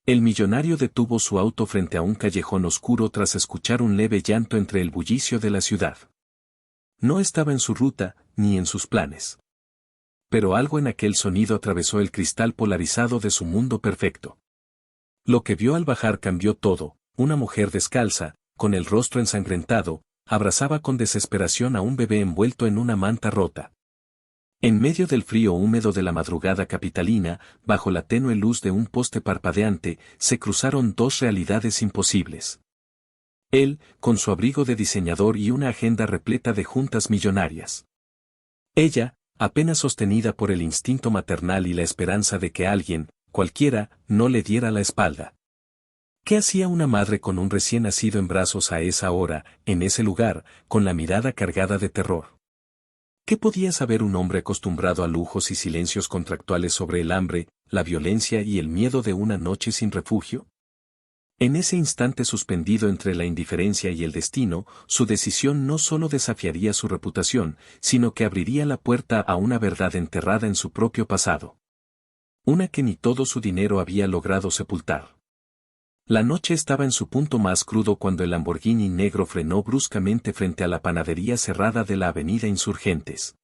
El millonario detuvo su auto frente a un callejón oscuro tras escuchar un leve llanto entre el bullicio de la ciudad. No estaba en su ruta, ni en sus planes. Pero algo en aquel sonido atravesó el cristal polarizado de su mundo perfecto. Lo que vio al bajar cambió todo. Una mujer descalza, con el rostro ensangrentado, abrazaba con desesperación a un bebé envuelto en una manta rota. En medio del frío húmedo de la madrugada capitalina, bajo la tenue luz de un poste parpadeante, se cruzaron dos realidades imposibles. Él, con su abrigo de diseñador y una agenda repleta de juntas millonarias. Ella, apenas sostenida por el instinto maternal y la esperanza de que alguien, cualquiera, no le diera la espalda. ¿Qué hacía una madre con un recién nacido en brazos a esa hora, en ese lugar, con la mirada cargada de terror? ¿Qué podía saber un hombre acostumbrado a lujos y silencios contractuales sobre el hambre, la violencia y el miedo de una noche sin refugio? En ese instante suspendido entre la indiferencia y el destino, su decisión no solo desafiaría su reputación, sino que abriría la puerta a una verdad enterrada en su propio pasado. Una que ni todo su dinero había logrado sepultar. La noche estaba en su punto más crudo cuando el Lamborghini negro frenó bruscamente frente a la panadería cerrada de la avenida Insurgentes.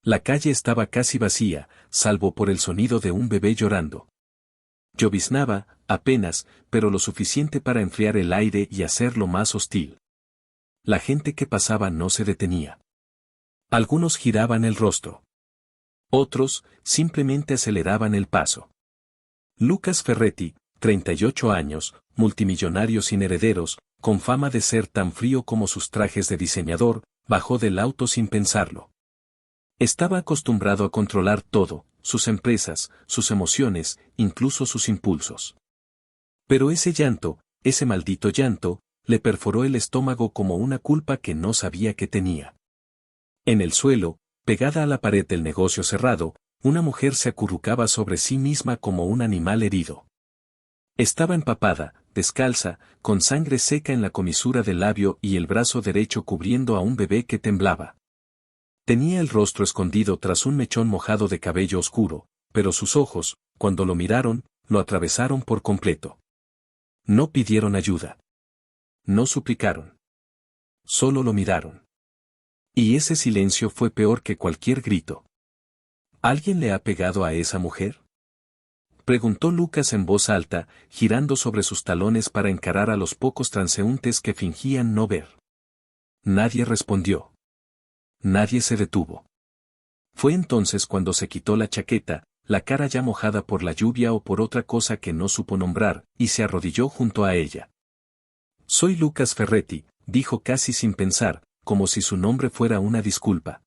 La calle estaba casi vacía, salvo por el sonido de un bebé llorando. Lloviznaba, apenas, pero lo suficiente para enfriar el aire y hacerlo más hostil. La gente que pasaba no se detenía. Algunos giraban el rostro. Otros, simplemente aceleraban el paso. Lucas Ferretti, 38 años, multimillonario sin herederos, con fama de ser tan frío como sus trajes de diseñador, bajó del auto sin pensarlo. Estaba acostumbrado a controlar todo, sus empresas, sus emociones, incluso sus impulsos. Pero ese llanto, ese maldito llanto, le perforó el estómago como una culpa que no sabía que tenía. En el suelo, pegada a la pared del negocio cerrado, una mujer se acurrucaba sobre sí misma como un animal herido. Estaba empapada, descalza, con sangre seca en la comisura del labio y el brazo derecho cubriendo a un bebé que temblaba. Tenía el rostro escondido tras un mechón mojado de cabello oscuro, pero sus ojos, cuando lo miraron, lo atravesaron por completo. No pidieron ayuda. No suplicaron. Solo lo miraron. Y ese silencio fue peor que cualquier grito. ¿Alguien le ha pegado a esa mujer?, preguntó Lucas en voz alta, girando sobre sus talones para encarar a los pocos transeúntes que fingían no ver. Nadie respondió. Nadie se detuvo. Fue entonces cuando se quitó la chaqueta, la cara ya mojada por la lluvia o por otra cosa que no supo nombrar, y se arrodilló junto a ella. Soy Lucas Ferretti, dijo casi sin pensar, como si su nombre fuera una disculpa.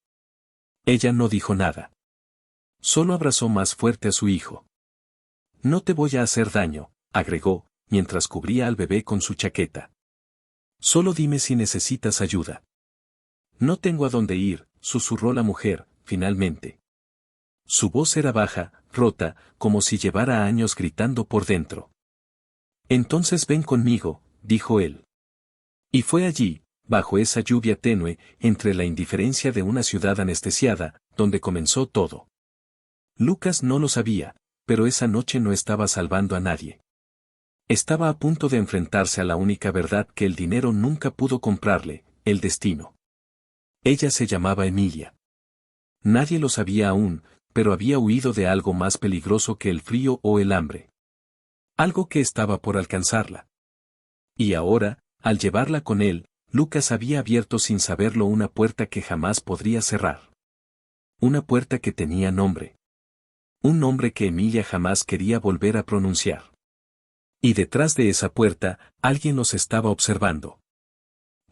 Ella no dijo nada. Solo abrazó más fuerte a su hijo. No te voy a hacer daño, agregó, mientras cubría al bebé con su chaqueta. Solo dime si necesitas ayuda. No tengo a dónde ir, susurró la mujer, finalmente. Su voz era baja, rota, como si llevara años gritando por dentro. Entonces ven conmigo, dijo él. Y fue allí, bajo esa lluvia tenue, entre la indiferencia de una ciudad anestesiada, donde comenzó todo. Lucas no lo sabía, pero esa noche no estaba salvando a nadie. Estaba a punto de enfrentarse a la única verdad que el dinero nunca pudo comprarle, el destino. Ella se llamaba Emilia. Nadie lo sabía aún, pero había huido de algo más peligroso que el frío o el hambre. Algo que estaba por alcanzarla. Y ahora, al llevarla con él, Lucas había abierto sin saberlo una puerta que jamás podría cerrar. Una puerta que tenía nombre. Un nombre que Emilia jamás quería volver a pronunciar. Y detrás de esa puerta, alguien los estaba observando.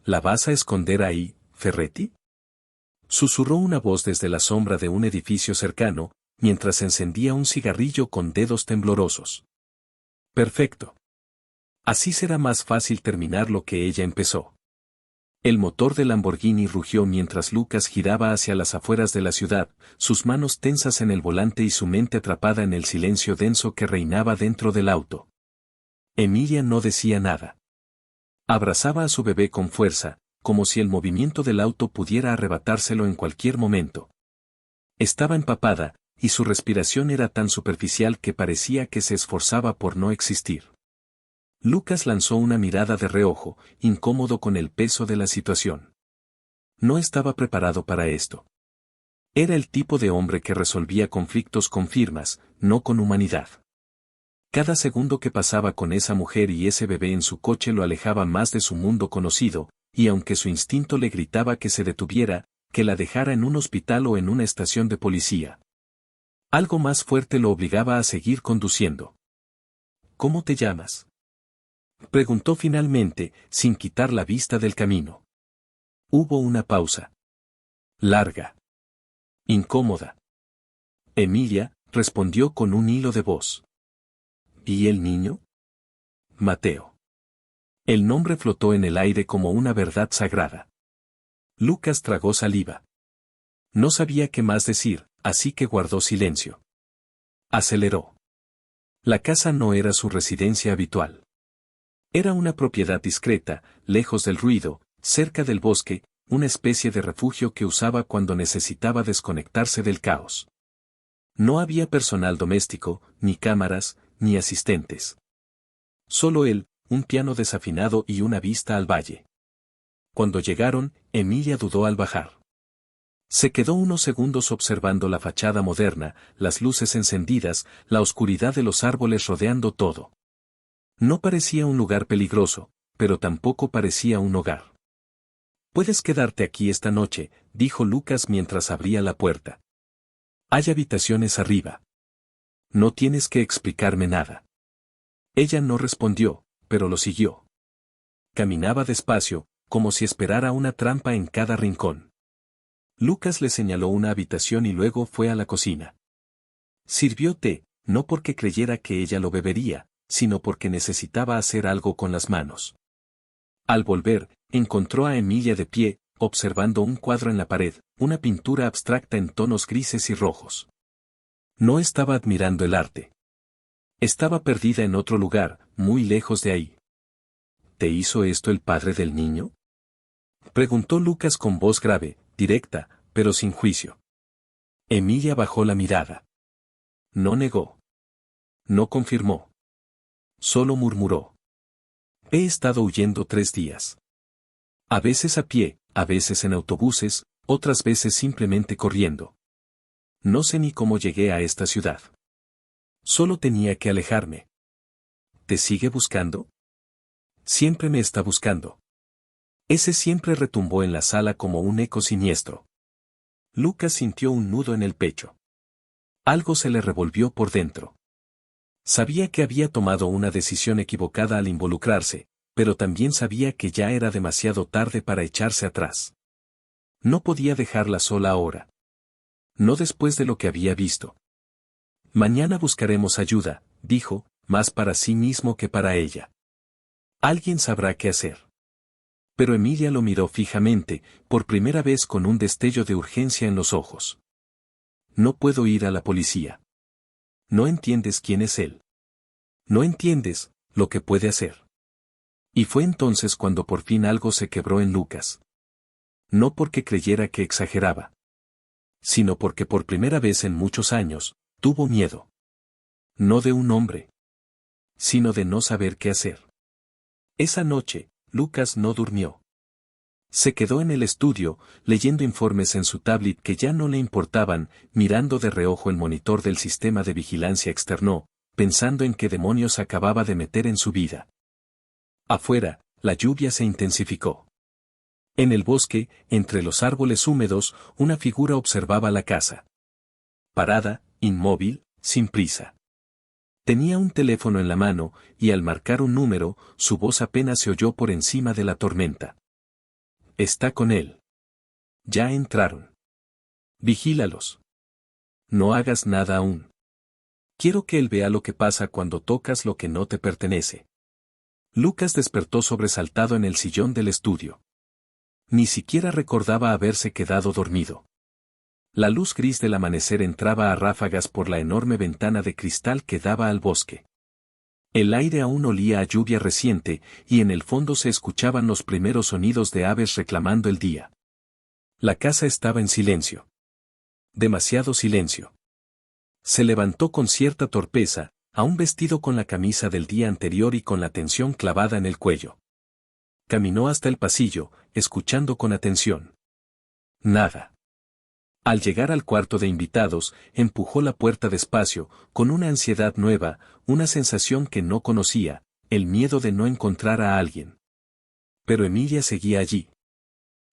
¿La vas a esconder ahí, Ferretti?, susurró una voz desde la sombra de un edificio cercano, mientras encendía un cigarrillo con dedos temblorosos. Perfecto. Así será más fácil terminar lo que ella empezó. El motor del Lamborghini rugió mientras Lucas giraba hacia las afueras de la ciudad, sus manos tensas en el volante y su mente atrapada en el silencio denso que reinaba dentro del auto. Emilia no decía nada. Abrazaba a su bebé con fuerza, como si el movimiento del auto pudiera arrebatárselo en cualquier momento. Estaba empapada, y su respiración era tan superficial que parecía que se esforzaba por no existir. Lucas lanzó una mirada de reojo, incómodo con el peso de la situación. No estaba preparado para esto. Era el tipo de hombre que resolvía conflictos con firmas, no con humanidad. Cada segundo que pasaba con esa mujer y ese bebé en su coche lo alejaba más de su mundo conocido, y aunque su instinto le gritaba que se detuviera, que la dejara en un hospital o en una estación de policía, algo más fuerte lo obligaba a seguir conduciendo. ¿Cómo te llamas?, preguntó finalmente, sin quitar la vista del camino. Hubo una pausa. Larga. Incómoda. Emilia, respondió con un hilo de voz. ¿Y el niño? Mateo. El nombre flotó en el aire como una verdad sagrada. Lucas tragó saliva. No sabía qué más decir, así que guardó silencio. Aceleró. La casa no era su residencia habitual. Era una propiedad discreta, lejos del ruido, cerca del bosque, una especie de refugio que usaba cuando necesitaba desconectarse del caos. No había personal doméstico, ni cámaras, ni asistentes. Solo él, un piano desafinado y una vista al valle. Cuando llegaron, Emilia dudó al bajar. Se quedó unos segundos observando la fachada moderna, las luces encendidas, la oscuridad de los árboles rodeando todo. No parecía un lugar peligroso, pero tampoco parecía un hogar. Puedes quedarte aquí esta noche, dijo Lucas mientras abría la puerta. Hay habitaciones arriba. No tienes que explicarme nada. Ella no respondió, pero lo siguió. Caminaba despacio, como si esperara una trampa en cada rincón. Lucas le señaló una habitación y luego fue a la cocina. Sirvió té, no porque creyera que ella lo bebería, sino porque necesitaba hacer algo con las manos. Al volver, encontró a Emilia de pie, observando un cuadro en la pared, una pintura abstracta en tonos grises y rojos. No estaba admirando el arte. Estaba perdida en otro lugar, muy lejos de ahí. ¿Te hizo esto el padre del niño?, preguntó Lucas con voz grave, directa, pero sin juicio. Emilia bajó la mirada. No negó. No confirmó. Solo murmuró. He estado huyendo 3 días. A veces a pie, a veces en autobuses, otras veces simplemente corriendo. No sé ni cómo llegué a esta ciudad. Solo tenía que alejarme. ¿Te sigue buscando? Siempre me está buscando. Ese siempre retumbó en la sala como un eco siniestro. Lucas sintió un nudo en el pecho. Algo se le revolvió por dentro. Sabía que había tomado una decisión equivocada al involucrarse, pero también sabía que ya era demasiado tarde para echarse atrás. No podía dejarla sola ahora. No después de lo que había visto. Mañana buscaremos ayuda, dijo, más para sí mismo que para ella. Alguien sabrá qué hacer. Pero Emilia lo miró fijamente, por primera vez con un destello de urgencia en los ojos. No puedo ir a la policía. No entiendes quién es él. No entiendes lo que puede hacer. Y fue entonces cuando por fin algo se quebró en Lucas. No porque creyera que exageraba, sino porque por primera vez en muchos años, tuvo miedo. No de un hombre, sino de no saber qué hacer. Esa noche, Lucas no durmió. Se quedó en el estudio, leyendo informes en su tablet que ya no le importaban, mirando de reojo el monitor del sistema de vigilancia externo, pensando en qué demonios acababa de meter en su vida. Afuera, la lluvia se intensificó. En el bosque, entre los árboles húmedos, una figura observaba la casa. Parada, inmóvil, sin prisa. Tenía un teléfono en la mano, y al marcar un número, su voz apenas se oyó por encima de la tormenta. Está con él. Ya entraron. Vigílalos. No hagas nada aún. Quiero que él vea lo que pasa cuando tocas lo que no te pertenece. Lucas despertó sobresaltado en el sillón del estudio. Ni siquiera recordaba haberse quedado dormido. La luz gris del amanecer entraba a ráfagas por la enorme ventana de cristal que daba al bosque. El aire aún olía a lluvia reciente, y en el fondo se escuchaban los primeros sonidos de aves reclamando el día. La casa estaba en silencio. Demasiado silencio. Se levantó con cierta torpeza, aún vestido con la camisa del día anterior y con la tensión clavada en el cuello. Caminó hasta el pasillo, escuchando con atención. Nada. Al llegar al cuarto de invitados, empujó la puerta despacio, con una ansiedad nueva, una sensación que no conocía, el miedo de no encontrar a alguien. Pero Emilia seguía allí.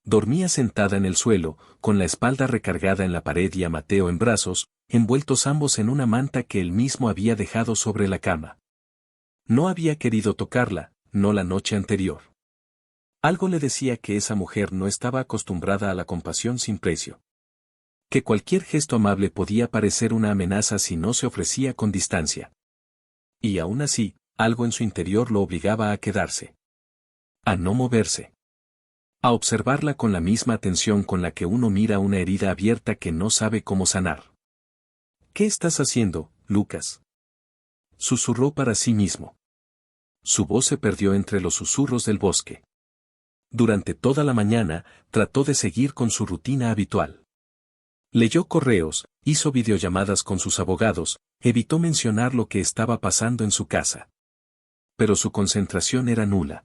Dormía sentada en el suelo, con la espalda recargada en la pared y a Mateo en brazos, envueltos ambos en una manta que él mismo había dejado sobre la cama. No había querido tocarla, no la noche anterior. Algo le decía que esa mujer no estaba acostumbrada a la compasión sin precio. Que cualquier gesto amable podía parecer una amenaza si no se ofrecía con distancia. Y aún así, algo en su interior lo obligaba a quedarse. A no moverse. A observarla con la misma atención con la que uno mira una herida abierta que no sabe cómo sanar. ¿Qué estás haciendo, Lucas? Susurró para sí mismo. Su voz se perdió entre los susurros del bosque. Durante toda la mañana, trató de seguir con su rutina habitual. Leyó correos, hizo videollamadas con sus abogados, evitó mencionar lo que estaba pasando en su casa. Pero su concentración era nula.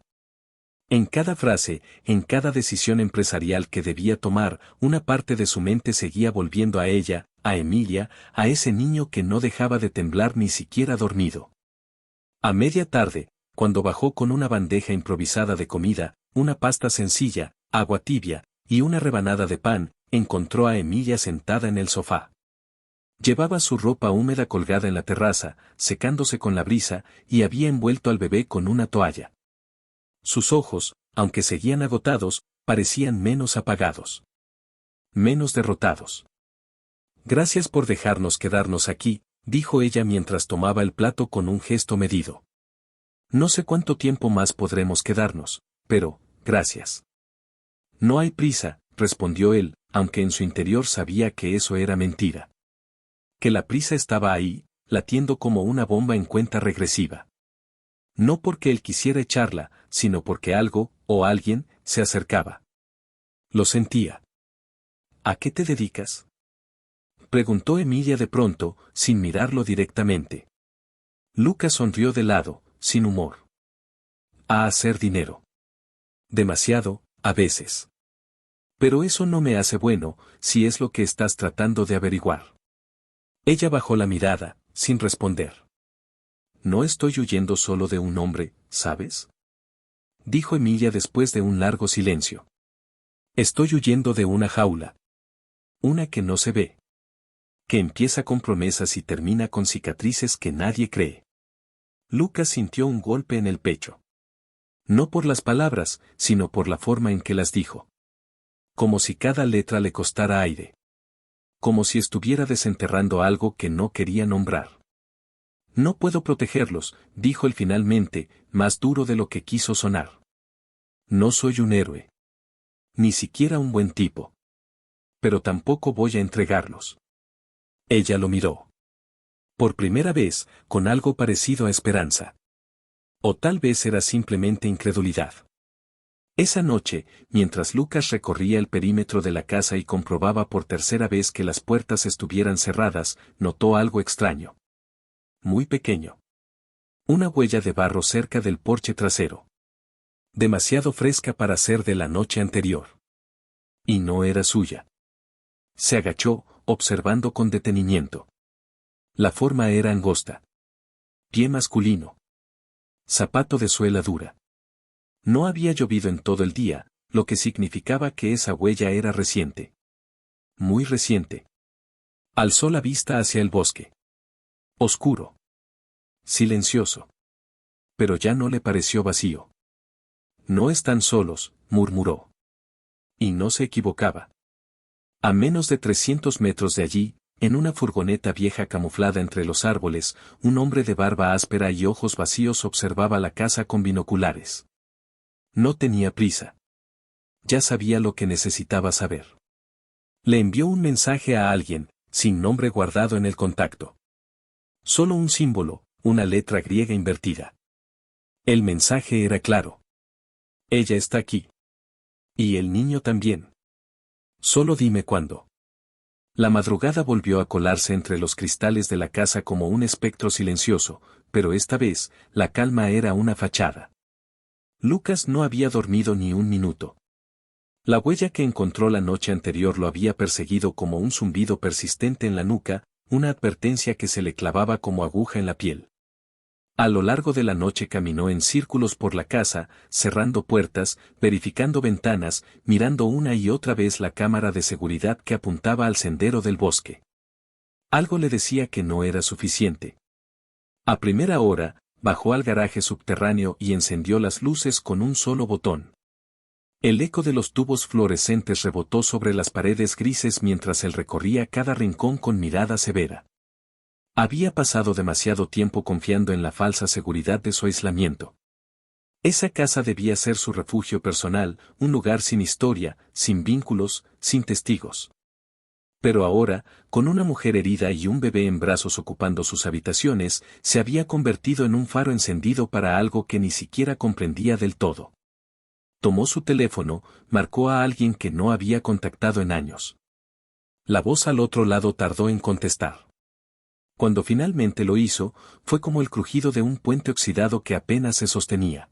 En cada frase, en cada decisión empresarial que debía tomar, una parte de su mente seguía volviendo a ella, a Emilia, a ese niño que no dejaba de temblar ni siquiera dormido. A media tarde, cuando bajó con una bandeja improvisada de comida, una pasta sencilla, agua tibia, y una rebanada de pan, encontró a Emilia sentada en el sofá. Llevaba su ropa húmeda colgada en la terraza, secándose con la brisa, y había envuelto al bebé con una toalla. Sus ojos, aunque seguían agotados, parecían menos apagados. Menos derrotados. Gracias por dejarnos quedarnos aquí, dijo ella mientras tomaba el plato con un gesto medido. No sé cuánto tiempo más podremos quedarnos, pero, gracias. No hay prisa, respondió él, aunque en su interior sabía que eso era mentira. Que la prisa estaba ahí, latiendo como una bomba en cuenta regresiva. No porque él quisiera echarla, sino porque algo, o alguien, se acercaba. Lo sentía. ¿A qué te dedicas? Preguntó Emilia de pronto, sin mirarlo directamente. Lucas sonrió de lado, sin humor. A hacer dinero. Demasiado, a veces. Pero eso no me hace bueno, si es lo que estás tratando de averiguar. Ella bajó la mirada, sin responder. No estoy huyendo solo de un hombre, ¿sabes? Dijo Emilia después de un largo silencio. Estoy huyendo de una jaula. Una que no se ve. Que empieza con promesas y termina con cicatrices que nadie cree. Lucas sintió un golpe en el pecho. No por las palabras, sino por la forma en que las dijo. Como si cada letra le costara aire. Como si estuviera desenterrando algo que no quería nombrar. No puedo protegerlos, dijo él finalmente, más duro de lo que quiso sonar. No soy un héroe. Ni siquiera un buen tipo. Pero tampoco voy a entregarlos. Ella lo miró. Por primera vez, con algo parecido a esperanza. O tal vez era simplemente incredulidad. Esa noche, mientras Lucas recorría el perímetro de la casa y comprobaba por tercera vez que las puertas estuvieran cerradas, notó algo extraño. Muy pequeño. Una huella de barro cerca del porche trasero. Demasiado fresca para ser de la noche anterior. Y no era suya. Se agachó, observando con detenimiento. La forma era angosta. Pie masculino. Zapato de suela dura. No había llovido en todo el día, lo que significaba que esa huella era reciente. Muy reciente. Alzó la vista hacia el bosque. Oscuro. Silencioso. Pero ya no le pareció vacío. No están solos, murmuró. Y no se equivocaba. A menos de 300 metros de allí, en una furgoneta vieja camuflada entre los árboles, un hombre de barba áspera y ojos vacíos observaba la casa con binoculares. No tenía prisa. Ya sabía lo que necesitaba saber. Le envió un mensaje a alguien, sin nombre guardado en el contacto. Solo un símbolo, una letra griega invertida. El mensaje era claro. Ella está aquí. Y el niño también. Solo dime cuándo. La madrugada volvió a colarse entre los cristales de la casa como un espectro silencioso, pero esta vez, la calma era una fachada. Lucas no había dormido ni un minuto. La huella que encontró la noche anterior lo había perseguido como un zumbido persistente en la nuca, una advertencia que se le clavaba como aguja en la piel. A lo largo de la noche caminó en círculos por la casa, cerrando puertas, verificando ventanas, mirando una y otra vez la cámara de seguridad que apuntaba al sendero del bosque. Algo le decía que no era suficiente. A primera hora, bajó al garaje subterráneo y encendió las luces con un solo botón. El eco de los tubos fluorescentes rebotó sobre las paredes grises mientras él recorría cada rincón con mirada severa. Había pasado demasiado tiempo confiando en la falsa seguridad de su aislamiento. Esa casa debía ser su refugio personal, un lugar sin historia, sin vínculos, sin testigos. Pero ahora, con una mujer herida y un bebé en brazos ocupando sus habitaciones, se había convertido en un faro encendido para algo que ni siquiera comprendía del todo. Tomó su teléfono, marcó a alguien que no había contactado en años. La voz al otro lado tardó en contestar. Cuando finalmente lo hizo, fue como el crujido de un puente oxidado que apenas se sostenía.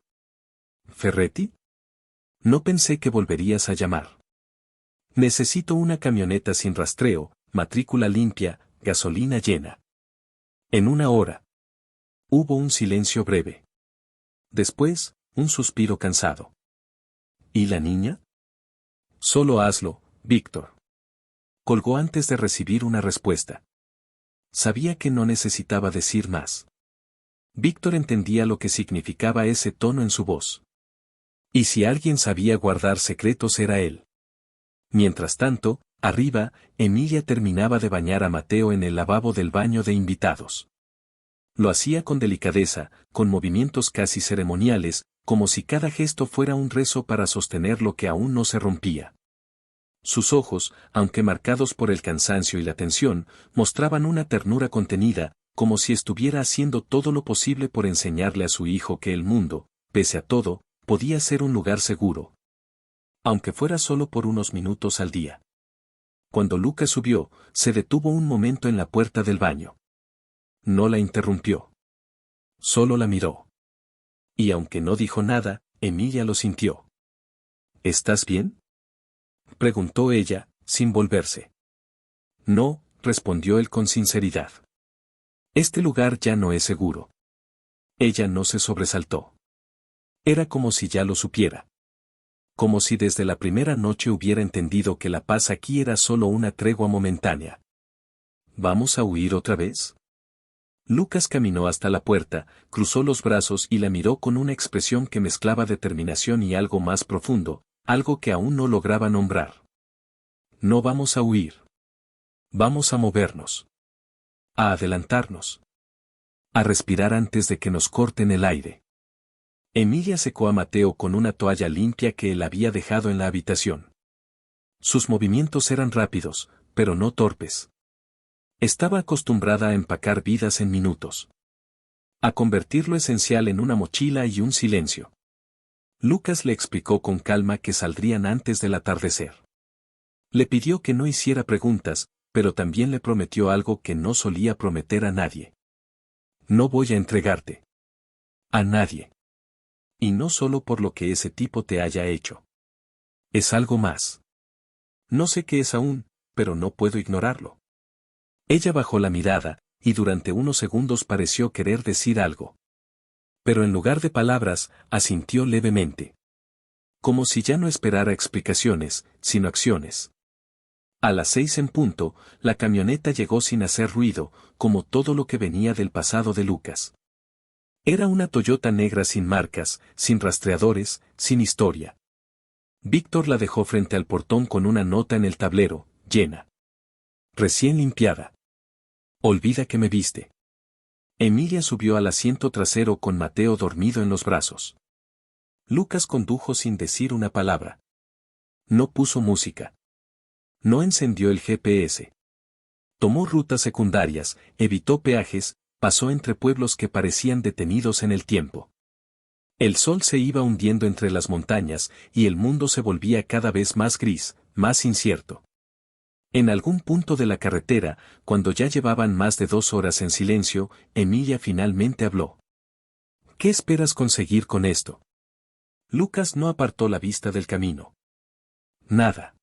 ¿Ferretti? No pensé que volverías a llamar. Necesito una camioneta sin rastreo, matrícula limpia, gasolina llena. En una hora. Hubo un silencio breve. Después, un suspiro cansado. ¿Y la niña? Solo hazlo, Víctor. Colgó antes de recibir una respuesta. Sabía que no necesitaba decir más. Víctor entendía lo que significaba ese tono en su voz. Y si alguien sabía guardar secretos era él. Mientras tanto, arriba, Emilia terminaba de bañar a Mateo en el lavabo del baño de invitados. Lo hacía con delicadeza, con movimientos casi ceremoniales, como si cada gesto fuera un rezo para sostener lo que aún no se rompía. Sus ojos, aunque marcados por el cansancio y la tensión, mostraban una ternura contenida, como si estuviera haciendo todo lo posible por enseñarle a su hijo que el mundo, pese a todo, podía ser un lugar seguro. Aunque fuera solo por unos minutos al día. Cuando Lucas subió, se detuvo un momento en la puerta del baño. No la interrumpió. Solo la miró. Y aunque no dijo nada, Emilia lo sintió. ¿Estás bien?, preguntó ella, sin volverse. No, respondió él con sinceridad. Este lugar ya no es seguro. Ella no se sobresaltó. Era como si ya lo supiera. Como si desde la primera noche hubiera entendido que la paz aquí era solo una tregua momentánea. ¿Vamos a huir otra vez? Lucas caminó hasta la puerta, cruzó los brazos y la miró con una expresión que mezclaba determinación y algo más profundo, algo que aún no lograba nombrar. No vamos a huir. Vamos a movernos. A adelantarnos. A respirar antes de que nos corten el aire. Emilia secó a Mateo con una toalla limpia que él había dejado en la habitación. Sus movimientos eran rápidos, pero no torpes. Estaba acostumbrada a empacar vidas en minutos. A convertir lo esencial en una mochila y un silencio. Lucas le explicó con calma que saldrían antes del atardecer. Le pidió que no hiciera preguntas, pero también le prometió algo que no solía prometer a nadie. No voy a entregarte. A nadie. Y no solo por lo que ese tipo te haya hecho. Es algo más. No sé qué es aún, pero no puedo ignorarlo. Ella bajó la mirada, y durante unos segundos pareció querer decir algo. Pero en lugar de palabras, asintió levemente. Como si ya no esperara explicaciones, sino acciones. A las 6 en punto, la camioneta llegó sin hacer ruido, como todo lo que venía del pasado de Lucas. Era una Toyota negra sin marcas, sin rastreadores, sin historia. Víctor la dejó frente al portón con una nota en el tablero, llena. Recién limpiada. Olvida que me viste. Emilia subió al asiento trasero con Mateo dormido en los brazos. Lucas condujo sin decir una palabra. No puso música. No encendió el GPS. Tomó rutas secundarias, evitó peajes, pasó entre pueblos que parecían detenidos en el tiempo. El sol se iba hundiendo entre las montañas y el mundo se volvía cada vez más gris, más incierto. En algún punto de la carretera, cuando ya llevaban más de 2 horas en silencio, Emilia finalmente habló. ¿Qué esperas conseguir con esto? Lucas no apartó la vista del camino. Nada.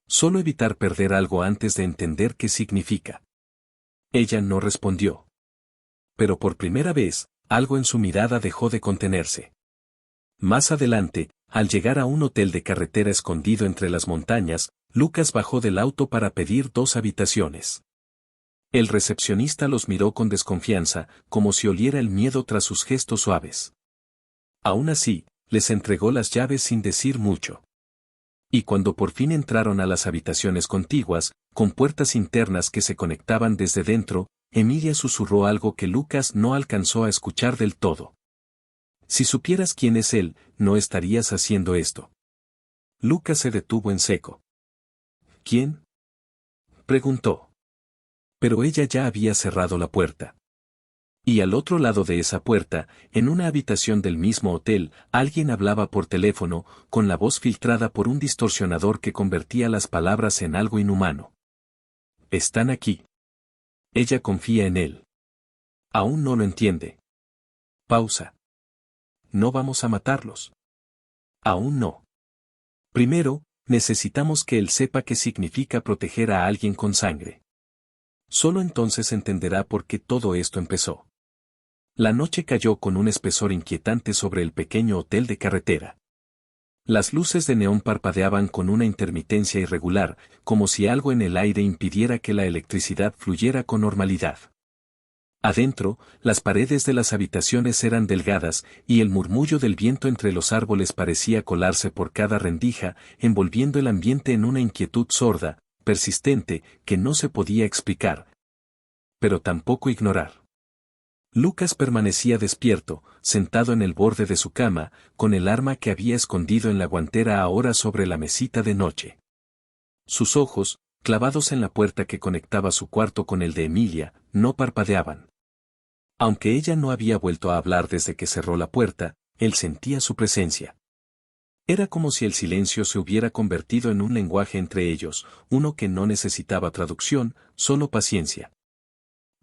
Solo evitar perder algo antes de entender qué significa. Ella no respondió. Pero por primera vez, algo en su mirada dejó de contenerse. Más adelante, al llegar a un hotel de carretera escondido entre las montañas, Lucas bajó del auto para pedir 2 habitaciones. El recepcionista los miró con desconfianza, como si oliera el miedo tras sus gestos suaves. Aún así, les entregó las llaves sin decir mucho. Y cuando por fin entraron a las habitaciones contiguas, con puertas internas que se conectaban desde dentro, Emilia susurró algo que Lucas no alcanzó a escuchar del todo. Si supieras quién es él, no estarías haciendo esto. Lucas se detuvo en seco. ¿Quién? Preguntó. Pero ella ya había cerrado la puerta. Y al otro lado de esa puerta, en una habitación del mismo hotel, alguien hablaba por teléfono, con la voz filtrada por un distorsionador que convertía las palabras en algo inhumano. Están aquí. Ella confía en él. Aún no lo entiende. Pausa. No vamos a matarlos. Aún no. Primero, necesitamos que él sepa qué significa proteger a alguien con sangre. Solo entonces entenderá por qué todo esto empezó. La noche cayó con un espesor inquietante sobre el pequeño hotel de carretera. Las luces de neón parpadeaban con una intermitencia irregular, como si algo en el aire impidiera que la electricidad fluyera con normalidad. Adentro, las paredes de las habitaciones eran delgadas, y el murmullo del viento entre los árboles parecía colarse por cada rendija, envolviendo el ambiente en una inquietud sorda, persistente, que no se podía explicar, pero tampoco ignorar. Lucas permanecía despierto, sentado en el borde de su cama, con el arma que había escondido en la guantera ahora sobre la mesita de noche. Sus ojos, clavados en la puerta que conectaba su cuarto con el de Emilia, no parpadeaban. Aunque ella no había vuelto a hablar desde que cerró la puerta, él sentía su presencia. Era como si el silencio se hubiera convertido en un lenguaje entre ellos, uno que no necesitaba traducción, solo paciencia.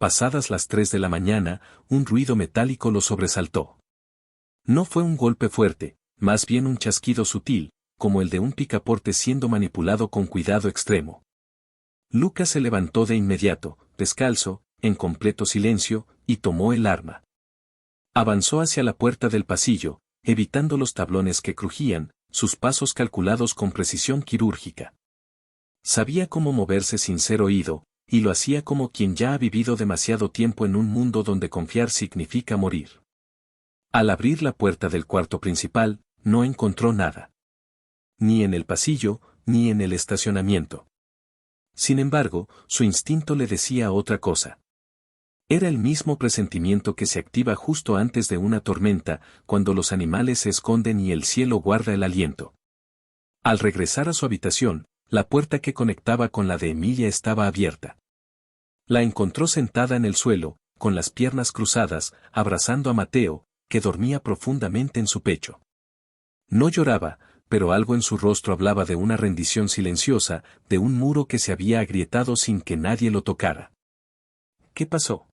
Pasadas las 3 de la mañana, un ruido metálico lo sobresaltó. No fue un golpe fuerte, más bien un chasquido sutil, como el de un picaporte siendo manipulado con cuidado extremo. Lucas se levantó de inmediato, descalzo, en completo silencio, y tomó el arma. Avanzó hacia la puerta del pasillo, evitando los tablones que crujían, sus pasos calculados con precisión quirúrgica. Sabía cómo moverse sin ser oído, y lo hacía como quien ya ha vivido demasiado tiempo en un mundo donde confiar significa morir. Al abrir la puerta del cuarto principal, no encontró nada. Ni en el pasillo, ni en el estacionamiento. Sin embargo, su instinto le decía otra cosa. Era el mismo presentimiento que se activa justo antes de una tormenta, cuando los animales se esconden y el cielo guarda el aliento. Al regresar a su habitación, la puerta que conectaba con la de Emilia estaba abierta. La encontró sentada en el suelo, con las piernas cruzadas, abrazando a Mateo, que dormía profundamente en su pecho. No lloraba, pero algo en su rostro hablaba de una rendición silenciosa, de un muro que se había agrietado sin que nadie lo tocara. ¿Qué pasó?,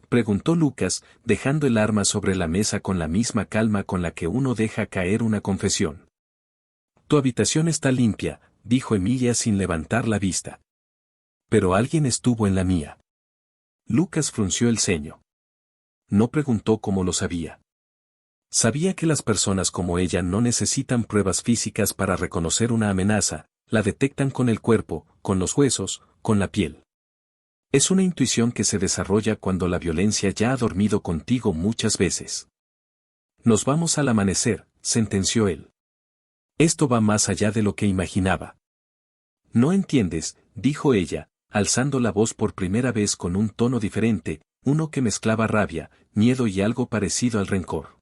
preguntó Lucas, dejando el arma sobre la mesa con la misma calma con la que uno deja caer una confesión. Tu habitación está limpia, dijo Emilia sin levantar la vista. Pero alguien estuvo en la mía. Lucas frunció el ceño. No preguntó cómo lo sabía. Sabía que las personas como ella no necesitan pruebas físicas para reconocer una amenaza, la detectan con el cuerpo, con los huesos, con la piel. Es una intuición que se desarrolla cuando la violencia ya ha dormido contigo muchas veces. Nos vamos al amanecer, sentenció él. Esto va más allá de lo que imaginaba. No entiendes, dijo ella, alzando la voz por primera vez con un tono diferente, uno que mezclaba rabia, miedo y algo parecido al rencor.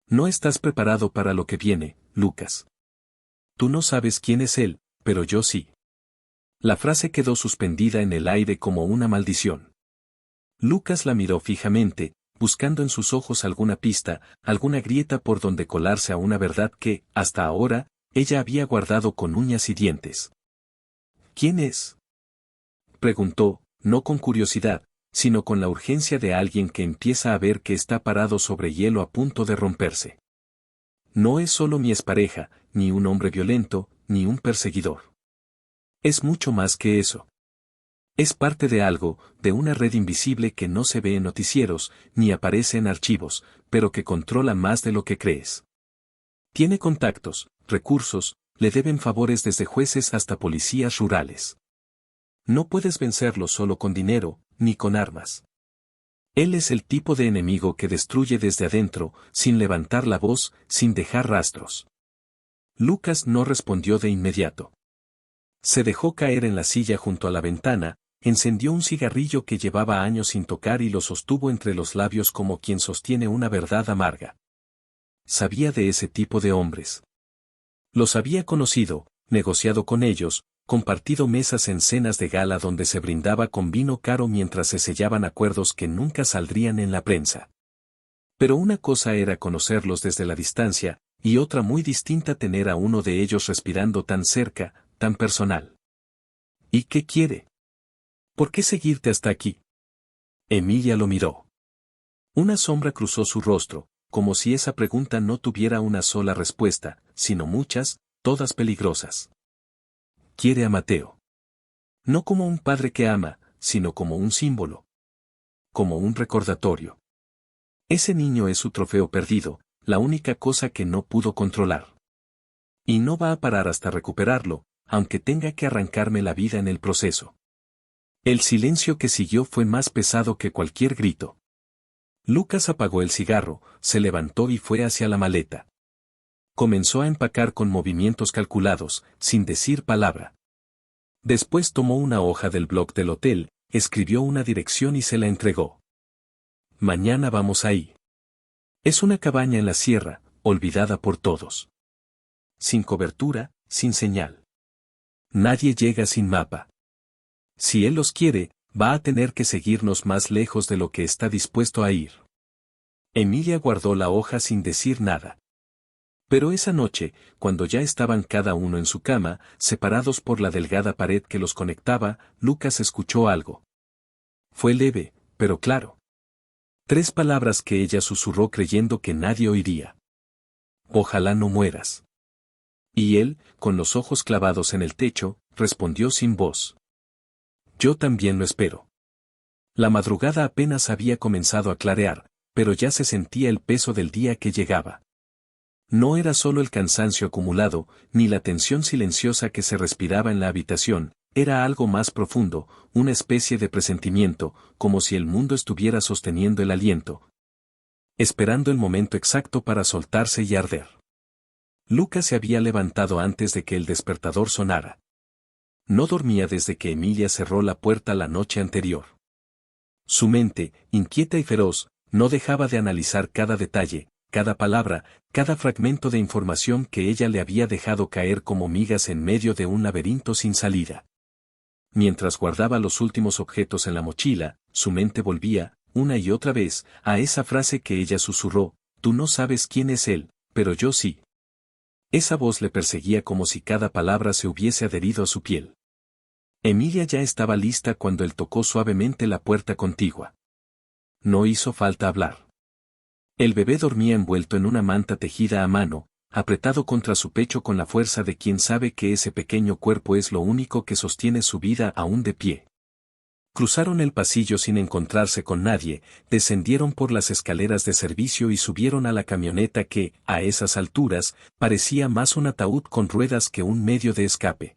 No estás preparado para lo que viene, Lucas. Tú no sabes quién es él, pero yo sí. La frase quedó suspendida en el aire como una maldición. Lucas la miró fijamente, buscando en sus ojos alguna pista, alguna grieta por donde colarse a una verdad que, hasta ahora, ella había guardado con uñas y dientes. ¿Quién es? Preguntó, no con curiosidad, sino con la urgencia de alguien que empieza a ver que está parado sobre hielo a punto de romperse. No es solo mi expareja, ni un hombre violento, ni un perseguidor. Es mucho más que eso. Es parte de algo, de una red invisible que no se ve en noticieros, ni aparece en archivos, pero que controla más de lo que crees. Tiene contactos, recursos, le deben favores desde jueces hasta policías rurales. No puedes vencerlo solo con dinero, ni con armas. Él es el tipo de enemigo que destruye desde adentro, sin levantar la voz, sin dejar rastros. Lucas no respondió de inmediato. Se dejó caer en la silla junto a la ventana, encendió un cigarrillo que llevaba años sin tocar y lo sostuvo entre los labios como quien sostiene una verdad amarga. Sabía de ese tipo de hombres. Los había conocido, negociado con ellos, compartido mesas en cenas de gala donde se brindaba con vino caro mientras se sellaban acuerdos que nunca saldrían en la prensa. Pero una cosa era conocerlos desde la distancia, y otra muy distinta tener a uno de ellos respirando tan cerca, tan personal. ¿Y qué quiere? ¿Por qué seguirte hasta aquí? Emilia lo miró. Una sombra cruzó su rostro, como si esa pregunta no tuviera una sola respuesta, sino muchas, todas peligrosas. Quiere a Mateo. No como un padre que ama, sino como un símbolo. Como un recordatorio. Ese niño es su trofeo perdido, la única cosa que no pudo controlar. Y no va a parar hasta recuperarlo, aunque tenga que arrancarme la vida en el proceso. El silencio que siguió fue más pesado que cualquier grito. Lucas apagó el cigarro, se levantó y fue hacia la maleta. Comenzó a empacar con movimientos calculados, sin decir palabra. Después tomó una hoja del blog del hotel, escribió una dirección y se la entregó. Mañana vamos ahí. Es una cabaña en la sierra, olvidada por todos. Sin cobertura, sin señal. Nadie llega sin mapa. Si él los quiere, va a tener que seguirnos más lejos de lo que está dispuesto a ir. Emilia guardó la hoja sin decir nada. Pero esa noche, cuando ya estaban cada uno en su cama, separados por la delgada pared que los conectaba, Lucas escuchó algo. Fue leve, pero claro. 3 palabras que ella susurró creyendo que nadie oiría. Ojalá no mueras. Y él, con los ojos clavados en el techo, respondió sin voz. Yo también lo espero. La madrugada apenas había comenzado a clarear, pero ya se sentía el peso del día que llegaba. No era solo el cansancio acumulado, ni la tensión silenciosa que se respiraba en la habitación, era algo más profundo, una especie de presentimiento, como si el mundo estuviera sosteniendo el aliento, esperando el momento exacto para soltarse y arder. Lucas se había levantado antes de que el despertador sonara. No dormía desde que Emilia cerró la puerta la noche anterior. Su mente, inquieta y feroz, no dejaba de analizar cada detalle, cada palabra, cada fragmento de información que ella le había dejado caer como migas en medio de un laberinto sin salida. Mientras guardaba los últimos objetos en la mochila, su mente volvía, una y otra vez, a esa frase que ella susurró, tú no sabes quién es él, pero yo sí. Esa voz le perseguía como si cada palabra se hubiese adherido a su piel. Emilia ya estaba lista cuando él tocó suavemente la puerta contigua. No hizo falta hablar. El bebé dormía envuelto en una manta tejida a mano, apretado contra su pecho con la fuerza de quien sabe que ese pequeño cuerpo es lo único que sostiene su vida aún de pie. Cruzaron el pasillo sin encontrarse con nadie, descendieron por las escaleras de servicio y subieron a la camioneta que, a esas alturas, parecía más un ataúd con ruedas que un medio de escape.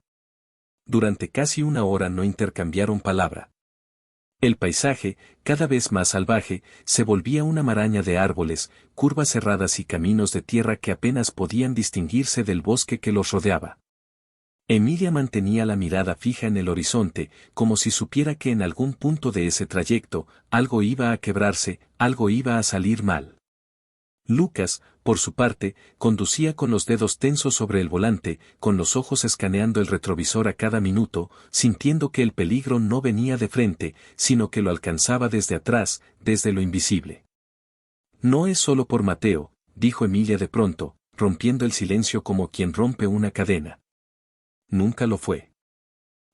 Durante casi una hora no intercambiaron palabra. El paisaje, cada vez más salvaje, se volvía una maraña de árboles, curvas cerradas y caminos de tierra que apenas podían distinguirse del bosque que los rodeaba. Emilia mantenía la mirada fija en el horizonte, como si supiera que en algún punto de ese trayecto, algo iba a quebrarse, algo iba a salir mal. Lucas, por su parte, conducía con los dedos tensos sobre el volante, con los ojos escaneando el retrovisor a cada minuto, sintiendo que el peligro no venía de frente, sino que lo alcanzaba desde atrás, desde lo invisible. No es solo por Mateo, dijo Emilia de pronto, rompiendo el silencio como quien rompe una cadena. Nunca lo fue.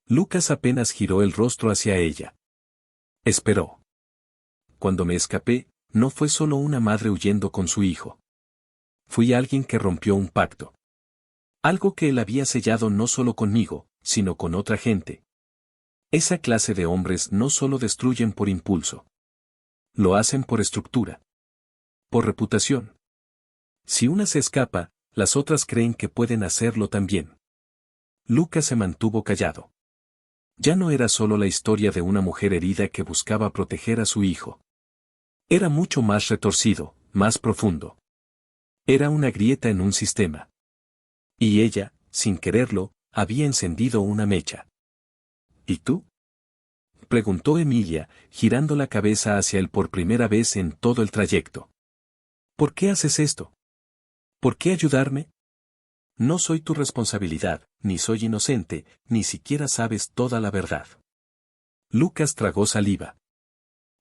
Lucas apenas giró el rostro hacia ella. Esperó. Cuando me escapé, no fue solo una madre huyendo con su hijo. Fui alguien que rompió un pacto. Algo que él había sellado no solo conmigo, sino con otra gente. Esa clase de hombres no solo destruyen por impulso. Lo hacen por estructura. Por reputación. Si una se escapa, las otras creen que pueden hacerlo también. Lucas se mantuvo callado. Ya no era solo la historia de una mujer herida que buscaba proteger a su hijo. Era mucho más retorcido, más profundo. Era una grieta en un sistema. Y ella, sin quererlo, había encendido una mecha. ¿Y tú? Preguntó Emilia, girando la cabeza hacia él por primera vez en todo el trayecto. ¿Por qué haces esto? ¿Por qué ayudarme? No soy tu responsabilidad, ni soy inocente, ni siquiera sabes toda la verdad. Lucas tragó saliva.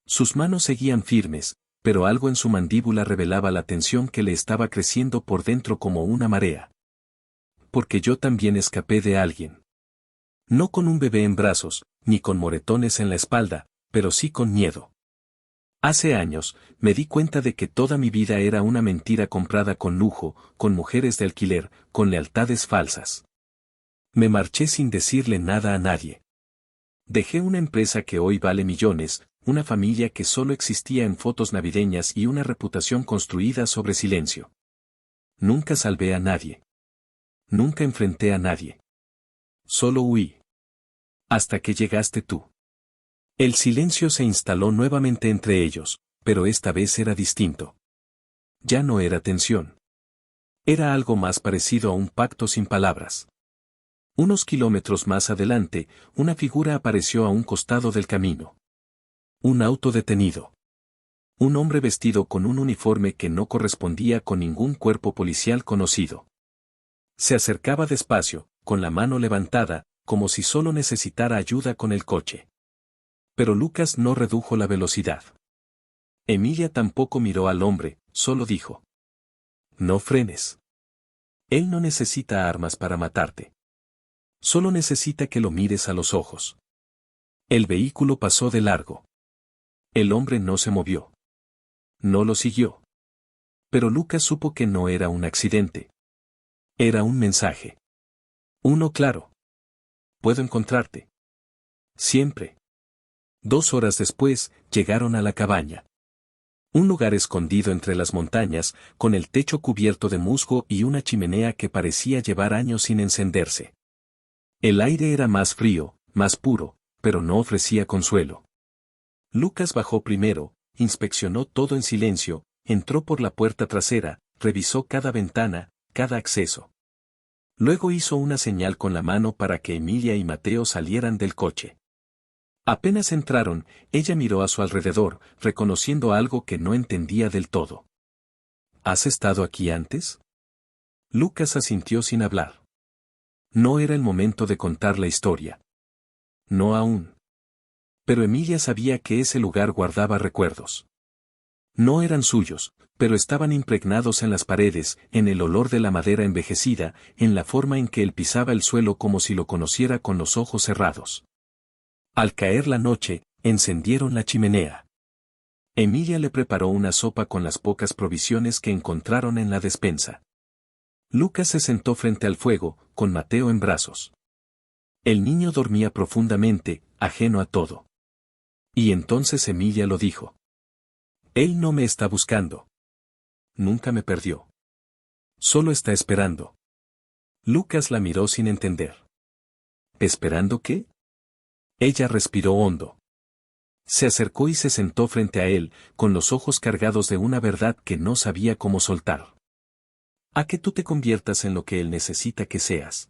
Sus manos seguían firmes, pero algo en su mandíbula revelaba la tensión que le estaba creciendo por dentro como una marea. Porque yo también escapé de alguien. No con un bebé en brazos, ni con moretones en la espalda, pero sí con miedo. Hace años, me di cuenta de que toda mi vida era una mentira comprada con lujo, con mujeres de alquiler, con lealtades falsas. Me marché sin decirle nada a nadie. Dejé una empresa que hoy vale millones, una familia que solo existía en fotos navideñas y una reputación construida sobre silencio. Nunca salvé a nadie. Nunca enfrenté a nadie. Solo huí. Hasta que llegaste tú. El silencio se instaló nuevamente entre ellos, pero esta vez era distinto. Ya no era tensión. Era algo más parecido a un pacto sin palabras. Unos kilómetros más adelante, una figura apareció a un costado del camino. Un auto detenido. Un hombre vestido con un uniforme que no correspondía con ningún cuerpo policial conocido. Se acercaba despacio, con la mano levantada, como si solo necesitara ayuda con el coche. Pero Lucas no redujo la velocidad. Emilia tampoco miró al hombre, solo dijo: no frenes. Él no necesita armas para matarte. Solo necesita que lo mires a los ojos. El vehículo pasó de largo. El hombre no se movió. No lo siguió. Pero Lucas supo que no era un accidente. Era un mensaje. Uno claro. Puedo encontrarte. Siempre. 2 horas después, llegaron a la cabaña. Un lugar escondido entre las montañas, con el techo cubierto de musgo y una chimenea que parecía llevar años sin encenderse. El aire era más frío, más puro, pero no ofrecía consuelo. Lucas bajó primero, inspeccionó todo en silencio, entró por la puerta trasera, revisó cada ventana, cada acceso. Luego hizo una señal con la mano para que Emilia y Mateo salieran del coche. Apenas entraron, ella miró a su alrededor, reconociendo algo que no entendía del todo. ¿Has estado aquí antes? Lucas asintió sin hablar. No era el momento de contar la historia. No aún. Pero Emilia sabía que ese lugar guardaba recuerdos. No eran suyos, pero estaban impregnados en las paredes, en el olor de la madera envejecida, en la forma en que él pisaba el suelo como si lo conociera con los ojos cerrados. Al caer la noche, encendieron la chimenea. Emilia le preparó una sopa con las pocas provisiones que encontraron en la despensa. Lucas se sentó frente al fuego, con Mateo en brazos. El niño dormía profundamente, ajeno a todo. Y entonces Emilia lo dijo. Él no me está buscando. Nunca me perdió. Solo está esperando. Lucas la miró sin entender. ¿Esperando qué? Ella respiró hondo. Se acercó y se sentó frente a él, con los ojos cargados de una verdad que no sabía cómo soltar. A que tú te conviertas en lo que él necesita que seas.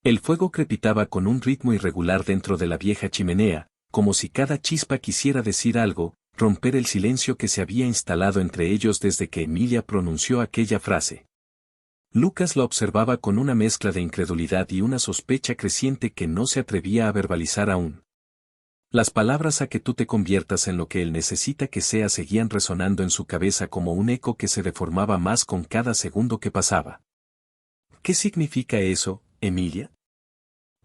El fuego crepitaba con un ritmo irregular dentro de la vieja chimenea, como si cada chispa quisiera decir algo, romper el silencio que se había instalado entre ellos desde que Emilia pronunció aquella frase. Lucas la observaba con una mezcla de incredulidad y una sospecha creciente que no se atrevía a verbalizar aún. Las palabras a que tú te conviertas en lo que él necesita que seas seguían resonando en su cabeza como un eco que se deformaba más con cada segundo que pasaba. ¿Qué significa eso, Emilia?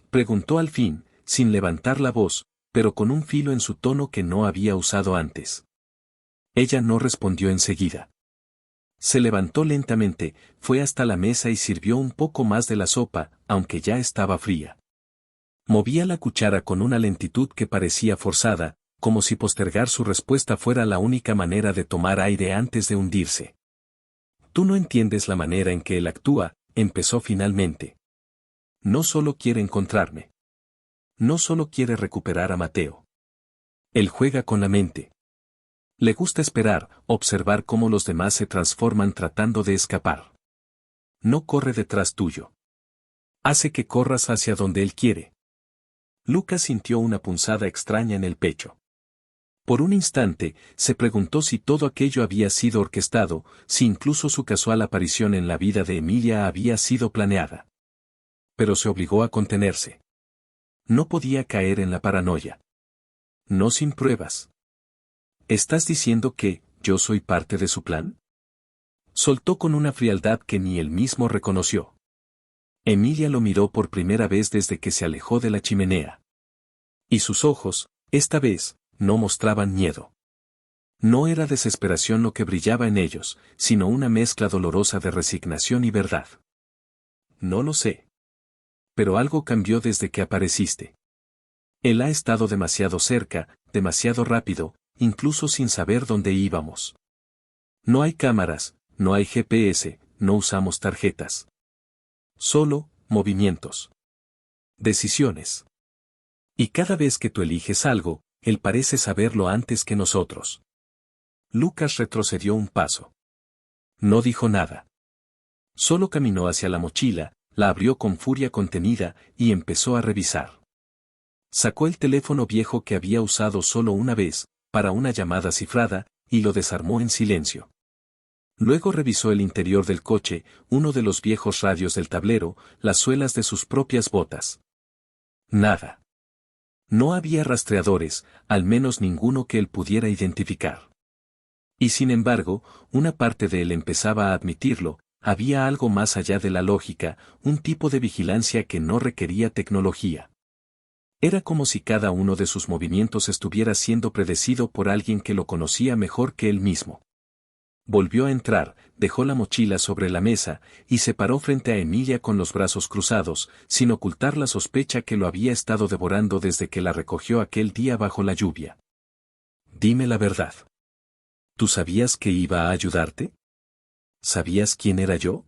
Preguntó al fin, sin levantar la voz, pero con un filo en su tono que no había usado antes. Ella no respondió enseguida. Se levantó lentamente, fue hasta la mesa y sirvió un poco más de la sopa, aunque ya estaba fría. Movía la cuchara con una lentitud que parecía forzada, como si postergar su respuesta fuera la única manera de tomar aire antes de hundirse. Tú no entiendes la manera en que él actúa, empezó finalmente. No solo quiere encontrarme. No solo quiere recuperar a Mateo. Él juega con la mente. Le gusta esperar, observar cómo los demás se transforman tratando de escapar. No corre detrás tuyo. Hace que corras hacia donde él quiere. Lucas sintió una punzada extraña en el pecho. Por un instante, se preguntó si todo aquello había sido orquestado, si incluso su casual aparición en la vida de Emilia había sido planeada. Pero se obligó a contenerse. No podía caer en la paranoia. No sin pruebas. ¿Estás diciendo que yo soy parte de su plan? Soltó con una frialdad que ni él mismo reconoció. Emilia lo miró por primera vez desde que se alejó de la chimenea. Y sus ojos, esta vez, no mostraban miedo. No era desesperación lo que brillaba en ellos, sino una mezcla dolorosa de resignación y verdad. No lo sé. Pero algo cambió desde que apareciste. Él ha estado demasiado cerca, demasiado rápido, incluso sin saber dónde íbamos. No hay cámaras, no hay GPS, no usamos tarjetas. Solo, movimientos. Decisiones. Y cada vez que tú eliges algo, él parece saberlo antes que nosotros. Lucas retrocedió un paso. No dijo nada. Solo caminó hacia la mochila, la abrió con furia contenida y empezó a revisar. Sacó el teléfono viejo que había usado solo una vez, para una llamada cifrada, y lo desarmó en silencio. Luego revisó el interior del coche, uno de los viejos radios del tablero, las suelas de sus propias botas. Nada. No había rastreadores, al menos ninguno que él pudiera identificar. Y sin embargo, una parte de él empezaba a admitirlo, había algo más allá de la lógica, un tipo de vigilancia que no requería tecnología. Era como si cada uno de sus movimientos estuviera siendo predecido por alguien que lo conocía mejor que él mismo. Volvió a entrar, dejó la mochila sobre la mesa, y se paró frente a Emilia con los brazos cruzados, sin ocultar la sospecha que lo había estado devorando desde que la recogió aquel día bajo la lluvia. Dime la verdad. ¿Tú sabías que iba a ayudarte? ¿Sabías quién era yo?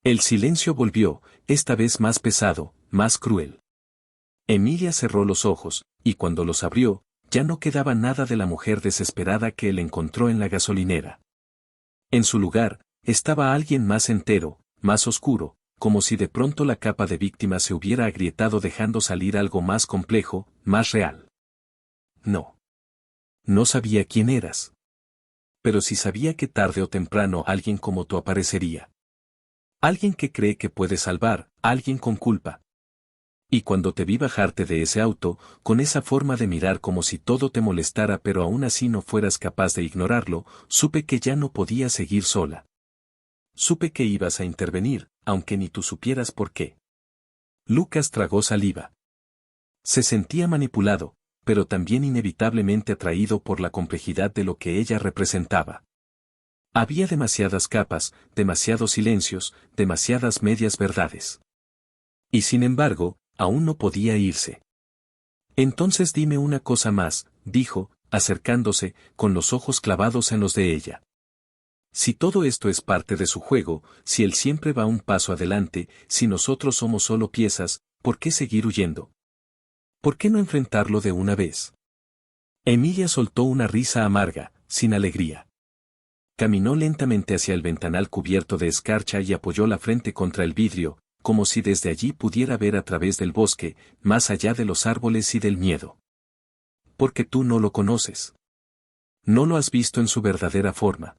El silencio volvió, esta vez más pesado, más cruel. Emilia cerró los ojos, y cuando los abrió, ya no quedaba nada de la mujer desesperada que él encontró en la gasolinera. En su lugar, estaba alguien más entero, más oscuro, como si de pronto la capa de víctima se hubiera agrietado dejando salir algo más complejo, más real. No. No sabía quién eras. Pero sí sabía que tarde o temprano alguien como tú aparecería. Alguien que cree que puede salvar, alguien con culpa. Y cuando te vi bajarte de ese auto, con esa forma de mirar como si todo te molestara pero aún así no fueras capaz de ignorarlo, supe que ya no podía seguir sola. Supe que ibas a intervenir, aunque ni tú supieras por qué. Lucas tragó saliva. Se sentía manipulado, pero también inevitablemente atraído por la complejidad de lo que ella representaba. Había demasiadas capas, demasiados silencios, demasiadas medias verdades. Y sin embargo, aún no podía irse. Entonces dime una cosa más, dijo, acercándose, con los ojos clavados en los de ella. Si todo esto es parte de su juego, si él siempre va un paso adelante, si nosotros somos solo piezas, ¿por qué seguir huyendo? ¿Por qué no enfrentarlo de una vez? Emilia soltó una risa amarga, sin alegría. Caminó lentamente hacia el ventanal cubierto de escarcha y apoyó la frente contra el vidrio, como si desde allí pudiera ver a través del bosque, más allá de los árboles y del miedo. Porque tú no lo conoces. No lo has visto en su verdadera forma.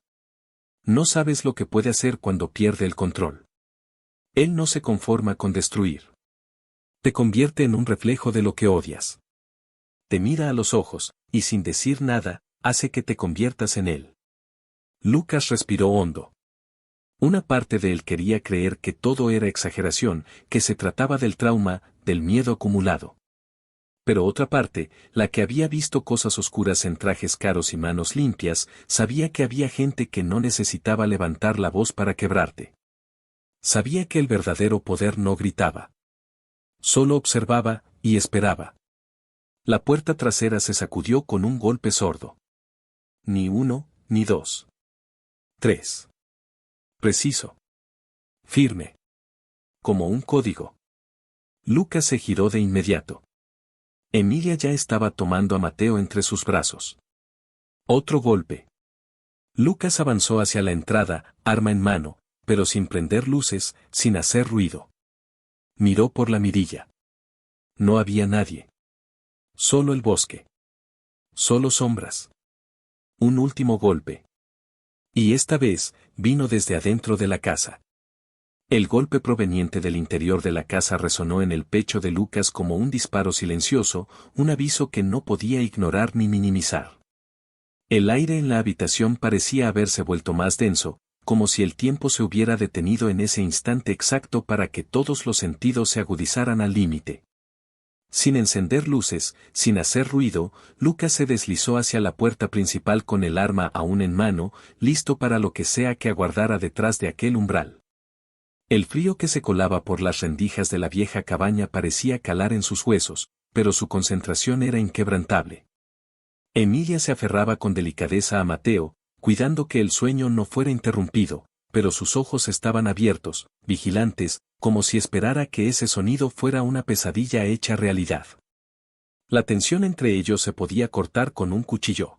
No sabes lo que puede hacer cuando pierde el control. Él no se conforma con destruir. Te convierte en un reflejo de lo que odias. Te mira a los ojos, y sin decir nada, hace que te conviertas en él. Lucas respiró hondo. Una parte de él quería creer que todo era exageración, que se trataba del trauma, del miedo acumulado. Pero otra parte, la que había visto cosas oscuras en trajes caros y manos limpias, sabía que había gente que no necesitaba levantar la voz para quebrarte. Sabía que el verdadero poder no gritaba. Solo observaba y esperaba. La puerta trasera se sacudió con un golpe sordo. Ni uno, ni dos. 3. Preciso. Firme. Como un código. Lucas se giró de inmediato. Emilia ya estaba tomando a Mateo entre sus brazos. Otro golpe. Lucas avanzó hacia la entrada, arma en mano, pero sin prender luces, sin hacer ruido. Miró por la mirilla. No había nadie. Solo el bosque. Solo sombras. Un último golpe. Y esta vez, vino desde adentro de la casa. El golpe proveniente del interior de la casa resonó en el pecho de Lucas como un disparo silencioso, un aviso que no podía ignorar ni minimizar. El aire en la habitación parecía haberse vuelto más denso, como si el tiempo se hubiera detenido en ese instante exacto para que todos los sentidos se agudizaran al límite. Sin encender luces, sin hacer ruido, Lucas se deslizó hacia la puerta principal con el arma aún en mano, listo para lo que sea que aguardara detrás de aquel umbral. El frío que se colaba por las rendijas de la vieja cabaña parecía calar en sus huesos, pero su concentración era inquebrantable. Emilia se aferraba con delicadeza a Mateo, cuidando que el sueño no fuera interrumpido, pero sus ojos estaban abiertos, vigilantes, como si esperara que ese sonido fuera una pesadilla hecha realidad. La tensión entre ellos se podía cortar con un cuchillo.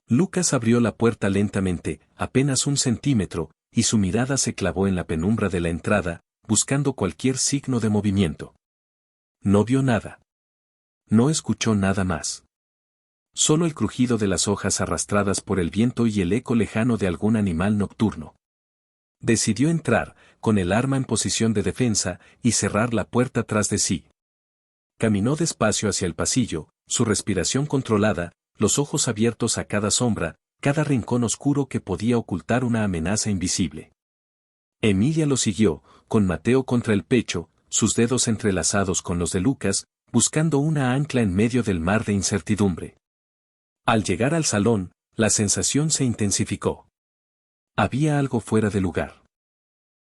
Lucas abrió la puerta lentamente, apenas 1 centímetro, y su mirada se clavó en la penumbra de la entrada, buscando cualquier signo de movimiento. No vio nada. No escuchó nada más. Solo el crujido de las hojas arrastradas por el viento y el eco lejano de algún animal nocturno. Decidió entrar, con el arma en posición de defensa, y cerrar la puerta tras de sí. Caminó despacio hacia el pasillo, su respiración controlada, los ojos abiertos a cada sombra, cada rincón oscuro que podía ocultar una amenaza invisible. Emilia lo siguió, con Mateo contra el pecho, sus dedos entrelazados con los de Lucas, buscando una ancla en medio del mar de incertidumbre. Al llegar al salón, la sensación se intensificó. Había algo fuera de lugar.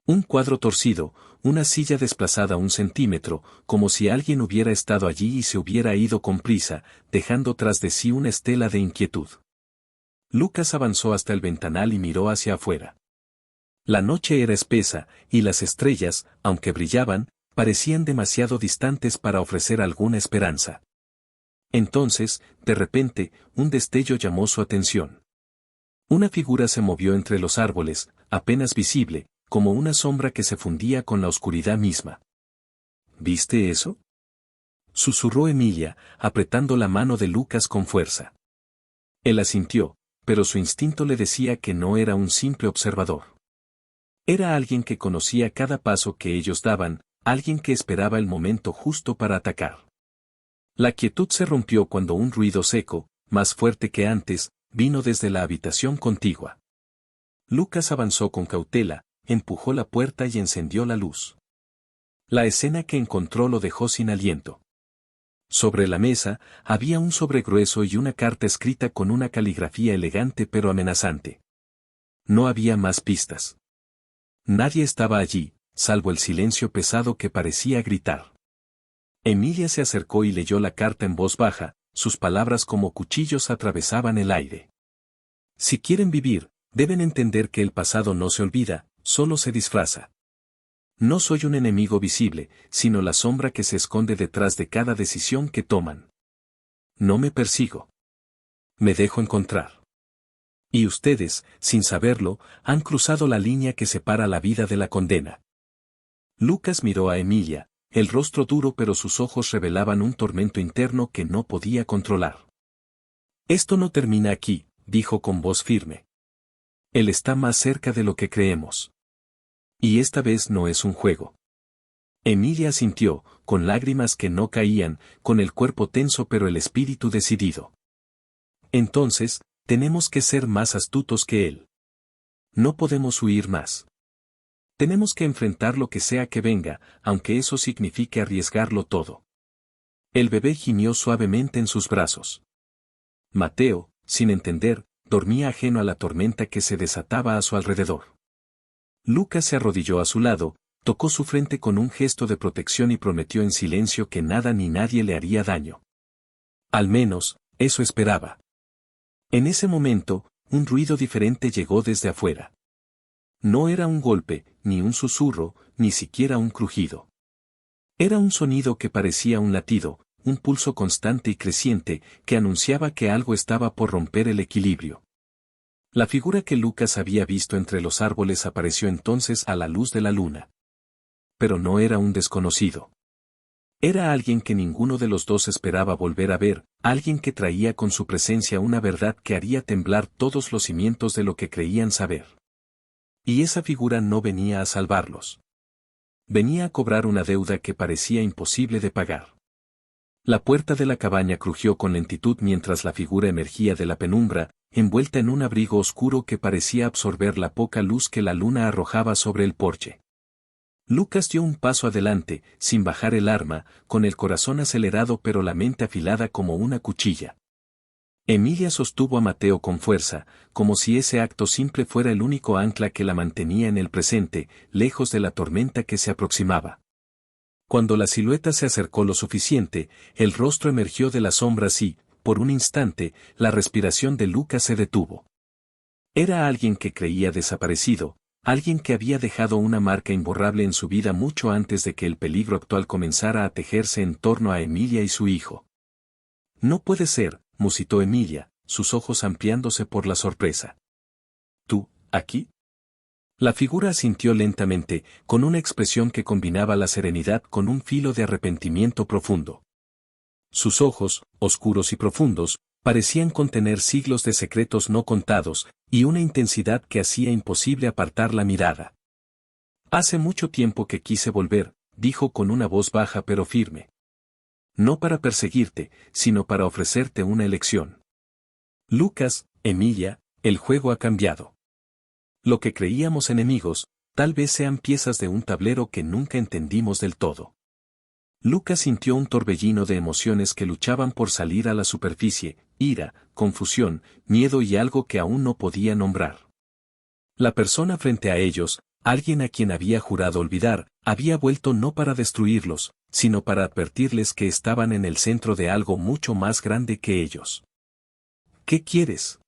Un cuadro torcido, una silla desplazada 1 centímetro, como si alguien hubiera estado allí y se hubiera ido con prisa, dejando tras de sí una estela de inquietud. Lucas avanzó hasta el ventanal y miró hacia afuera. La noche era espesa, y las estrellas, aunque brillaban, parecían demasiado distantes para ofrecer alguna esperanza. Entonces, de repente, un destello llamó su atención. Una figura se movió entre los árboles, apenas visible, como una sombra que se fundía con la oscuridad misma. ¿Viste eso?, susurró Emilia, apretando la mano de Lucas con fuerza. Él asintió, pero su instinto le decía que no era un simple observador. Era alguien que conocía cada paso que ellos daban, alguien que esperaba el momento justo para atacar. La quietud se rompió cuando un ruido seco, más fuerte que antes, vino desde la habitación contigua. Lucas avanzó con cautela, empujó la puerta y encendió la luz. La escena que encontró lo dejó sin aliento. Sobre la mesa, había un sobre grueso y una carta escrita con una caligrafía elegante pero amenazante. No había más pistas. Nadie estaba allí, salvo el silencio pesado que parecía gritar. Emilia se acercó y leyó la carta en voz baja, sus palabras como cuchillos atravesaban el aire. Si quieren vivir, deben entender que el pasado no se olvida, solo se disfraza. No soy un enemigo visible, sino la sombra que se esconde detrás de cada decisión que toman. No me persigo. Me dejo encontrar. Y ustedes, sin saberlo, han cruzado la línea que separa la vida de la condena. Lucas miró a Emilia, el rostro duro pero sus ojos revelaban un tormento interno que no podía controlar. Esto no termina aquí, dijo con voz firme. Él está más cerca de lo que creemos. Y esta vez no es un juego. Emilia asintió, con lágrimas que no caían, con el cuerpo tenso pero el espíritu decidido. Entonces, tenemos que ser más astutos que él. No podemos huir más. Tenemos que enfrentar lo que sea que venga, aunque eso signifique arriesgarlo todo. El bebé gimió suavemente en sus brazos. Mateo, sin entender, dormía ajeno a la tormenta que se desataba a su alrededor. Lucas se arrodilló a su lado, tocó su frente con un gesto de protección y prometió en silencio que nada ni nadie le haría daño. Al menos, eso esperaba. En ese momento, un ruido diferente llegó desde afuera. No era un golpe, ni un susurro, ni siquiera un crujido. Era un sonido que parecía un latido, un pulso constante y creciente, que anunciaba que algo estaba por romper el equilibrio. La figura que Lucas había visto entre los árboles apareció entonces a la luz de la luna. Pero no era un desconocido. Era alguien que ninguno de los dos esperaba volver a ver, alguien que traía con su presencia una verdad que haría temblar todos los cimientos de lo que creían saber. Y esa figura no venía a salvarlos. Venía a cobrar una deuda que parecía imposible de pagar. La puerta de la cabaña crujió con lentitud mientras la figura emergía de la penumbra, envuelta en un abrigo oscuro que parecía absorber la poca luz que la luna arrojaba sobre el porche. Lucas dio un paso adelante, sin bajar el arma, con el corazón acelerado pero la mente afilada como una cuchilla. Emilia sostuvo a Mateo con fuerza, como si ese acto simple fuera el único ancla que la mantenía en el presente, lejos de la tormenta que se aproximaba. Cuando la silueta se acercó lo suficiente, el rostro emergió de las sombras y, por un instante, la respiración de Lucas se detuvo. Era alguien que creía desaparecido, alguien que había dejado una marca imborrable en su vida mucho antes de que el peligro actual comenzara a tejerse en torno a Emilia y su hijo. No puede ser, musitó Emilia, sus ojos ampliándose por la sorpresa. ¿Tú, aquí? La figura asintió lentamente, con una expresión que combinaba la serenidad con un filo de arrepentimiento profundo. Sus ojos, oscuros y profundos, parecían contener siglos de secretos no contados, y una intensidad que hacía imposible apartar la mirada. Hace mucho tiempo que quise volver, dijo con una voz baja pero firme. No para perseguirte, sino para ofrecerte una elección. Lucas, Emilia, el juego ha cambiado. Lo que creíamos enemigos, tal vez sean piezas de un tablero que nunca entendimos del todo. Lucas sintió un torbellino de emociones que luchaban por salir a la superficie, ira, confusión, miedo y algo que aún no podía nombrar. La persona frente a ellos, alguien a quien había jurado olvidar, había vuelto no para destruirlos, sino para advertirles que estaban en el centro de algo mucho más grande que ellos. ¿Qué quieres?,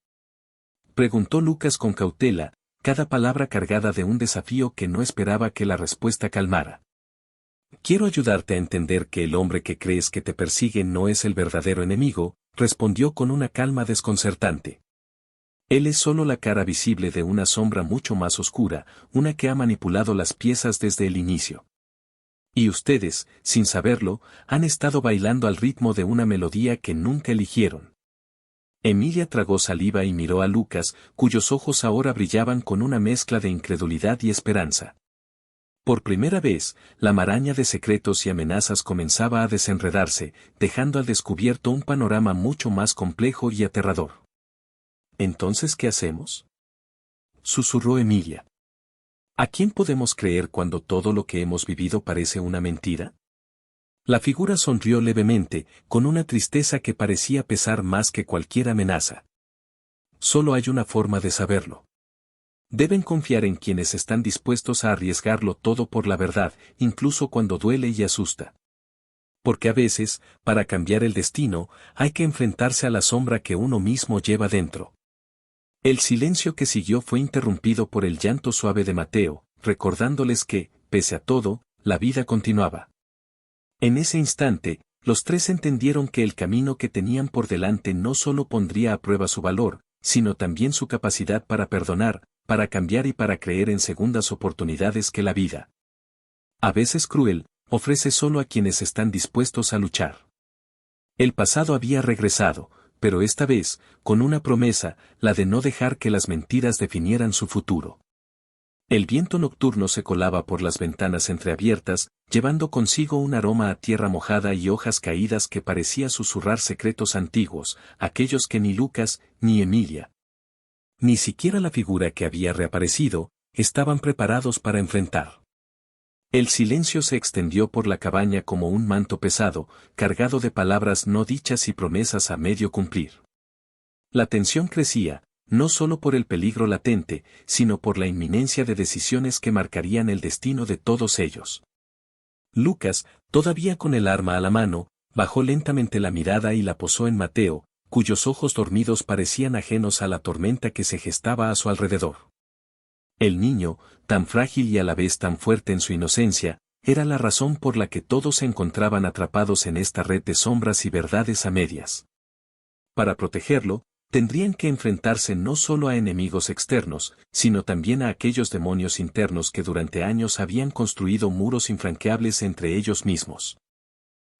preguntó Lucas con cautela, cada palabra cargada de un desafío que no esperaba que la respuesta calmara. Quiero ayudarte a entender que el hombre que crees que te persigue no es el verdadero enemigo, respondió con una calma desconcertante. Él es solo la cara visible de una sombra mucho más oscura, una que ha manipulado las piezas desde el inicio. Y ustedes, sin saberlo, han estado bailando al ritmo de una melodía que nunca eligieron. Emilia tragó saliva y miró a Lucas, cuyos ojos ahora brillaban con una mezcla de incredulidad y esperanza. Por primera vez, la maraña de secretos y amenazas comenzaba a desenredarse, dejando al descubierto un panorama mucho más complejo y aterrador. ¿Entonces qué hacemos?, susurró Emilia. ¿A quién podemos creer cuando todo lo que hemos vivido parece una mentira? La figura sonrió levemente, con una tristeza que parecía pesar más que cualquier amenaza. Solo hay una forma de saberlo. Deben confiar en quienes están dispuestos a arriesgarlo todo por la verdad, incluso cuando duele y asusta. Porque a veces, para cambiar el destino, hay que enfrentarse a la sombra que uno mismo lleva dentro. El silencio que siguió fue interrumpido por el llanto suave de Mateo, recordándoles que, pese a todo, la vida continuaba. En ese instante, los tres entendieron que el camino que tenían por delante no solo pondría a prueba su valor, sino también su capacidad para perdonar, para cambiar y para creer en segundas oportunidades que la vida, a veces cruel, ofrece solo a quienes están dispuestos a luchar. El pasado había regresado, pero esta vez, con una promesa, la de no dejar que las mentiras definieran su futuro. El viento nocturno se colaba por las ventanas entreabiertas, llevando consigo un aroma a tierra mojada y hojas caídas que parecía susurrar secretos antiguos, aquellos que ni Lucas, ni Emilia, ni siquiera la figura que había reaparecido, estaban preparados para enfrentar. El silencio se extendió por la cabaña como un manto pesado, cargado de palabras no dichas y promesas a medio cumplir. La tensión crecía, no solo por el peligro latente, sino por la inminencia de decisiones que marcarían el destino de todos ellos. Lucas, todavía con el arma a la mano, bajó lentamente la mirada y la posó en Mateo, cuyos ojos dormidos parecían ajenos a la tormenta que se gestaba a su alrededor. El niño, tan frágil y a la vez tan fuerte en su inocencia, era la razón por la que todos se encontraban atrapados en esta red de sombras y verdades a medias. Para protegerlo, tendrían que enfrentarse no solo a enemigos externos, sino también a aquellos demonios internos que durante años habían construido muros infranqueables entre ellos mismos.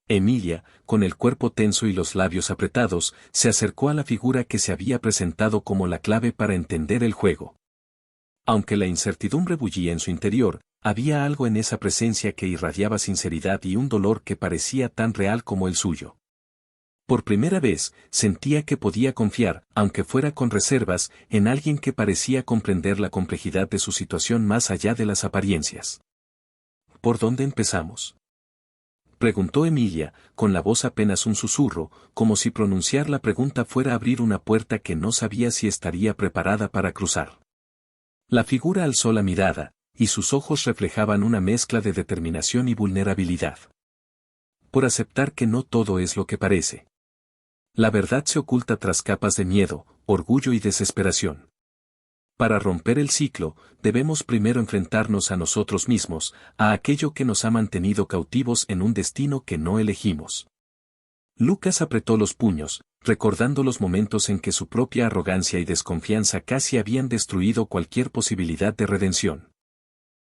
Emilia, con el cuerpo tenso y los labios apretados, se acercó a la figura que se había presentado como la clave para entender el juego. Aunque la incertidumbre bullía en su interior, había algo en esa presencia que irradiaba sinceridad y un dolor que parecía tan real como el suyo. Por primera vez, sentía que podía confiar, aunque fuera con reservas, en alguien que parecía comprender la complejidad de su situación más allá de las apariencias. ¿Por dónde empezamos?, preguntó Emilia, con la voz apenas un susurro, como si pronunciar la pregunta fuera abrir una puerta que no sabía si estaría preparada para cruzar. La figura alzó la mirada, y sus ojos reflejaban una mezcla de determinación y vulnerabilidad. Por aceptar que no todo es lo que parece. La verdad se oculta tras capas de miedo, orgullo y desesperación. Para romper el ciclo, debemos primero enfrentarnos a nosotros mismos, a aquello que nos ha mantenido cautivos en un destino que no elegimos. Lucas apretó los puños, recordando los momentos en que su propia arrogancia y desconfianza casi habían destruido cualquier posibilidad de redención.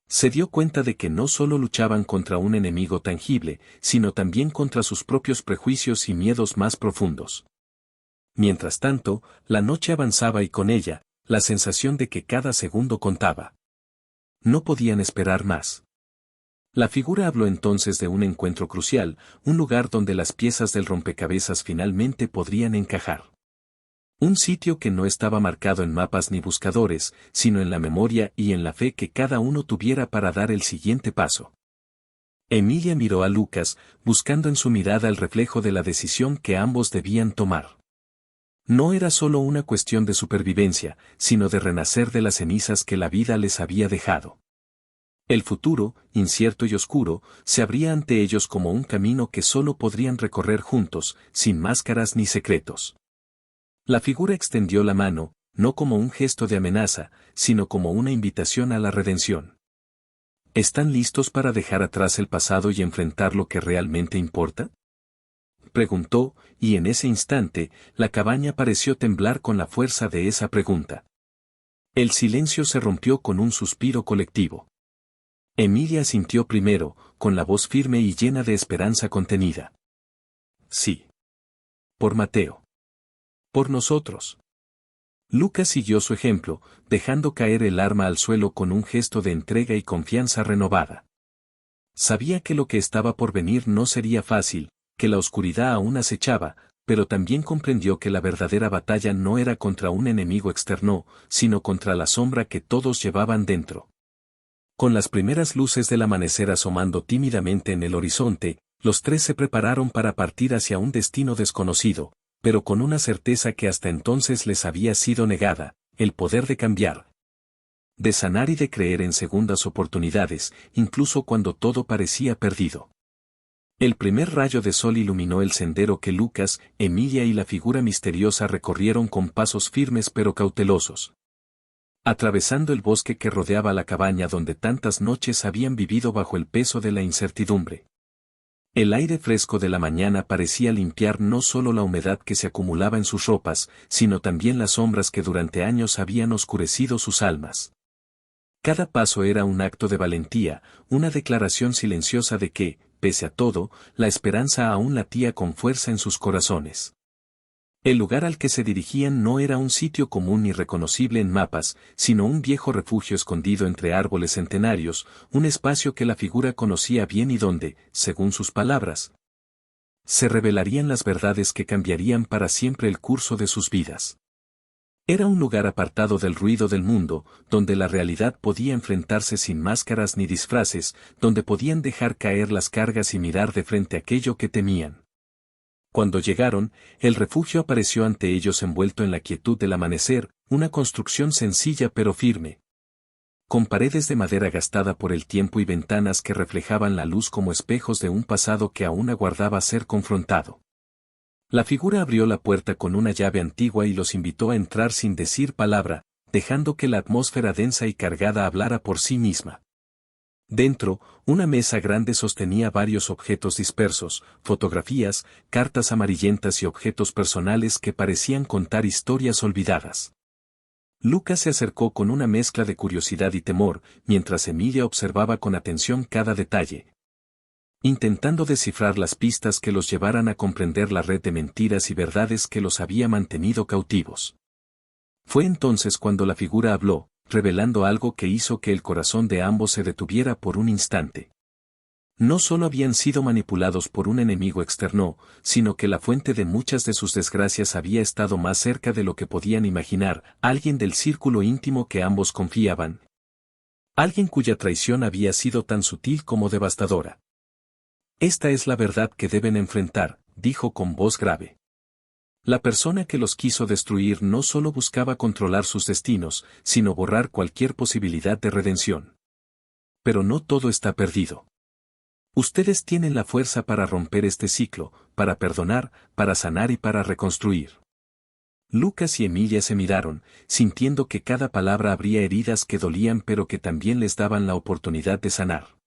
Se dio cuenta de que no solo luchaban contra un enemigo tangible, sino también contra sus propios prejuicios y miedos más profundos. Mientras tanto, la noche avanzaba y con ella, la sensación de que cada segundo contaba. No podían esperar más. La figura habló entonces de un encuentro crucial, un lugar donde las piezas del rompecabezas finalmente podrían encajar. Un sitio que no estaba marcado en mapas ni buscadores, sino en la memoria y en la fe que cada uno tuviera para dar el siguiente paso. Emilia miró a Lucas, buscando en su mirada el reflejo de la decisión que ambos debían tomar. No era solo una cuestión de supervivencia, sino de renacer de las cenizas que la vida les había dejado. El futuro, incierto y oscuro, se abría ante ellos como un camino que solo podrían recorrer juntos, sin máscaras ni secretos. La figura extendió la mano, no como un gesto de amenaza, sino como una invitación a la redención. ¿Están listos para dejar atrás el pasado y enfrentar lo que realmente importa?, preguntó, y en ese instante, la cabaña pareció temblar con la fuerza de esa pregunta. El silencio se rompió con un suspiro colectivo. Emilia sintió primero, con la voz firme y llena de esperanza contenida. Sí. Por Mateo. Por nosotros. Lucas siguió su ejemplo, dejando caer el arma al suelo con un gesto de entrega y confianza renovada. Sabía que lo que estaba por venir no sería fácil, que la oscuridad aún acechaba, pero también comprendió que la verdadera batalla no era contra un enemigo externo, sino contra la sombra que todos llevaban dentro. Con las primeras luces del amanecer asomando tímidamente en el horizonte, los tres se prepararon para partir hacia un destino desconocido, pero con una certeza que hasta entonces les había sido negada, el poder de cambiar, de sanar y de creer en segundas oportunidades, incluso cuando todo parecía perdido. El primer rayo de sol iluminó el sendero que Lucas, Emilia y la figura misteriosa recorrieron con pasos firmes pero cautelosos. Atravesando el bosque que rodeaba la cabaña donde tantas noches habían vivido bajo el peso de la incertidumbre. El aire fresco de la mañana parecía limpiar no solo la humedad que se acumulaba en sus ropas, sino también las sombras que durante años habían oscurecido sus almas. Cada paso era un acto de valentía, una declaración silenciosa de que, pese a todo, la esperanza aún latía con fuerza en sus corazones. El lugar al que se dirigían no era un sitio común ni reconocible en mapas, sino un viejo refugio escondido entre árboles centenarios, un espacio que la figura conocía bien y donde, según sus palabras, se revelarían las verdades que cambiarían para siempre el curso de sus vidas. Era un lugar apartado del ruido del mundo, donde la realidad podía enfrentarse sin máscaras ni disfraces, donde podían dejar caer las cargas y mirar de frente aquello que temían. Cuando llegaron, el refugio apareció ante ellos envuelto en la quietud del amanecer, una construcción sencilla pero firme, con paredes de madera gastada por el tiempo y ventanas que reflejaban la luz como espejos de un pasado que aún aguardaba ser confrontado. La figura abrió la puerta con una llave antigua y los invitó a entrar sin decir palabra, dejando que la atmósfera densa y cargada hablara por sí misma. Dentro, una mesa grande sostenía varios objetos dispersos, fotografías, cartas amarillentas y objetos personales que parecían contar historias olvidadas. Lucas se acercó con una mezcla de curiosidad y temor, mientras Emilia observaba con atención cada detalle, intentando descifrar las pistas que los llevaran a comprender la red de mentiras y verdades que los había mantenido cautivos. Fue entonces cuando la figura habló, revelando algo que hizo que el corazón de ambos se detuviera por un instante. No solo habían sido manipulados por un enemigo externo, sino que la fuente de muchas de sus desgracias había estado más cerca de lo que podían imaginar, alguien del círculo íntimo que ambos confiaban. Alguien cuya traición había sido tan sutil como devastadora. Esta es la verdad que deben enfrentar, dijo con voz grave. La persona que los quiso destruir no solo buscaba controlar sus destinos, sino borrar cualquier posibilidad de redención. Pero no todo está perdido. Ustedes tienen la fuerza para romper este ciclo, para perdonar, para sanar y para reconstruir. Lucas y Emilia se miraron, sintiendo que cada palabra abría heridas que dolían pero que también les daban la oportunidad de sanar.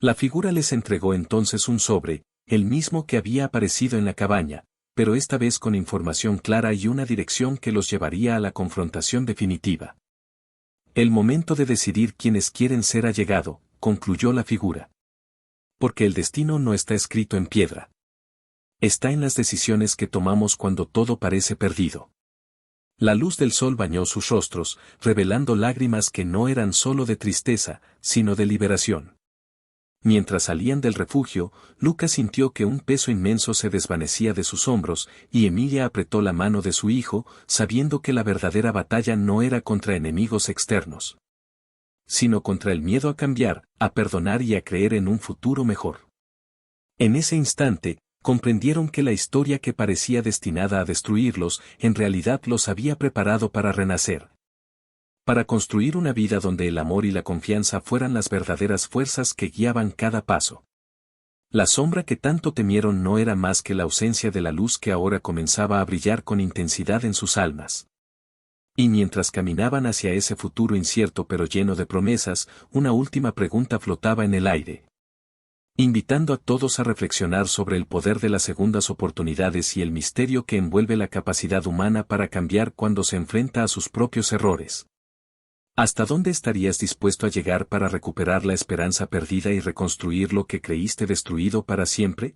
La figura les entregó entonces un sobre, el mismo que había aparecido en la cabaña, pero esta vez con información clara y una dirección que los llevaría a la confrontación definitiva. El momento de decidir quiénes quieren ser ha llegado, concluyó la figura. Porque el destino no está escrito en piedra. Está en las decisiones que tomamos cuando todo parece perdido. La luz del sol bañó sus rostros, revelando lágrimas que no eran solo de tristeza, sino de liberación. Mientras salían del refugio, Lucas sintió que un peso inmenso se desvanecía de sus hombros, y Emilia apretó la mano de su hijo, sabiendo que la verdadera batalla no era contra enemigos externos, sino contra el miedo a cambiar, a perdonar y a creer en un futuro mejor. En ese instante, comprendieron que la historia que parecía destinada a destruirlos, en realidad los había preparado para renacer. Para construir una vida donde el amor y la confianza fueran las verdaderas fuerzas que guiaban cada paso. La sombra que tanto temieron no era más que la ausencia de la luz que ahora comenzaba a brillar con intensidad en sus almas. Y mientras caminaban hacia ese futuro incierto pero lleno de promesas, una última pregunta flotaba en el aire, invitando a todos a reflexionar sobre el poder de las segundas oportunidades y el misterio que envuelve la capacidad humana para cambiar cuando se enfrenta a sus propios errores. ¿Hasta dónde estarías dispuesto a llegar para recuperar la esperanza perdida y reconstruir lo que creíste destruido para siempre?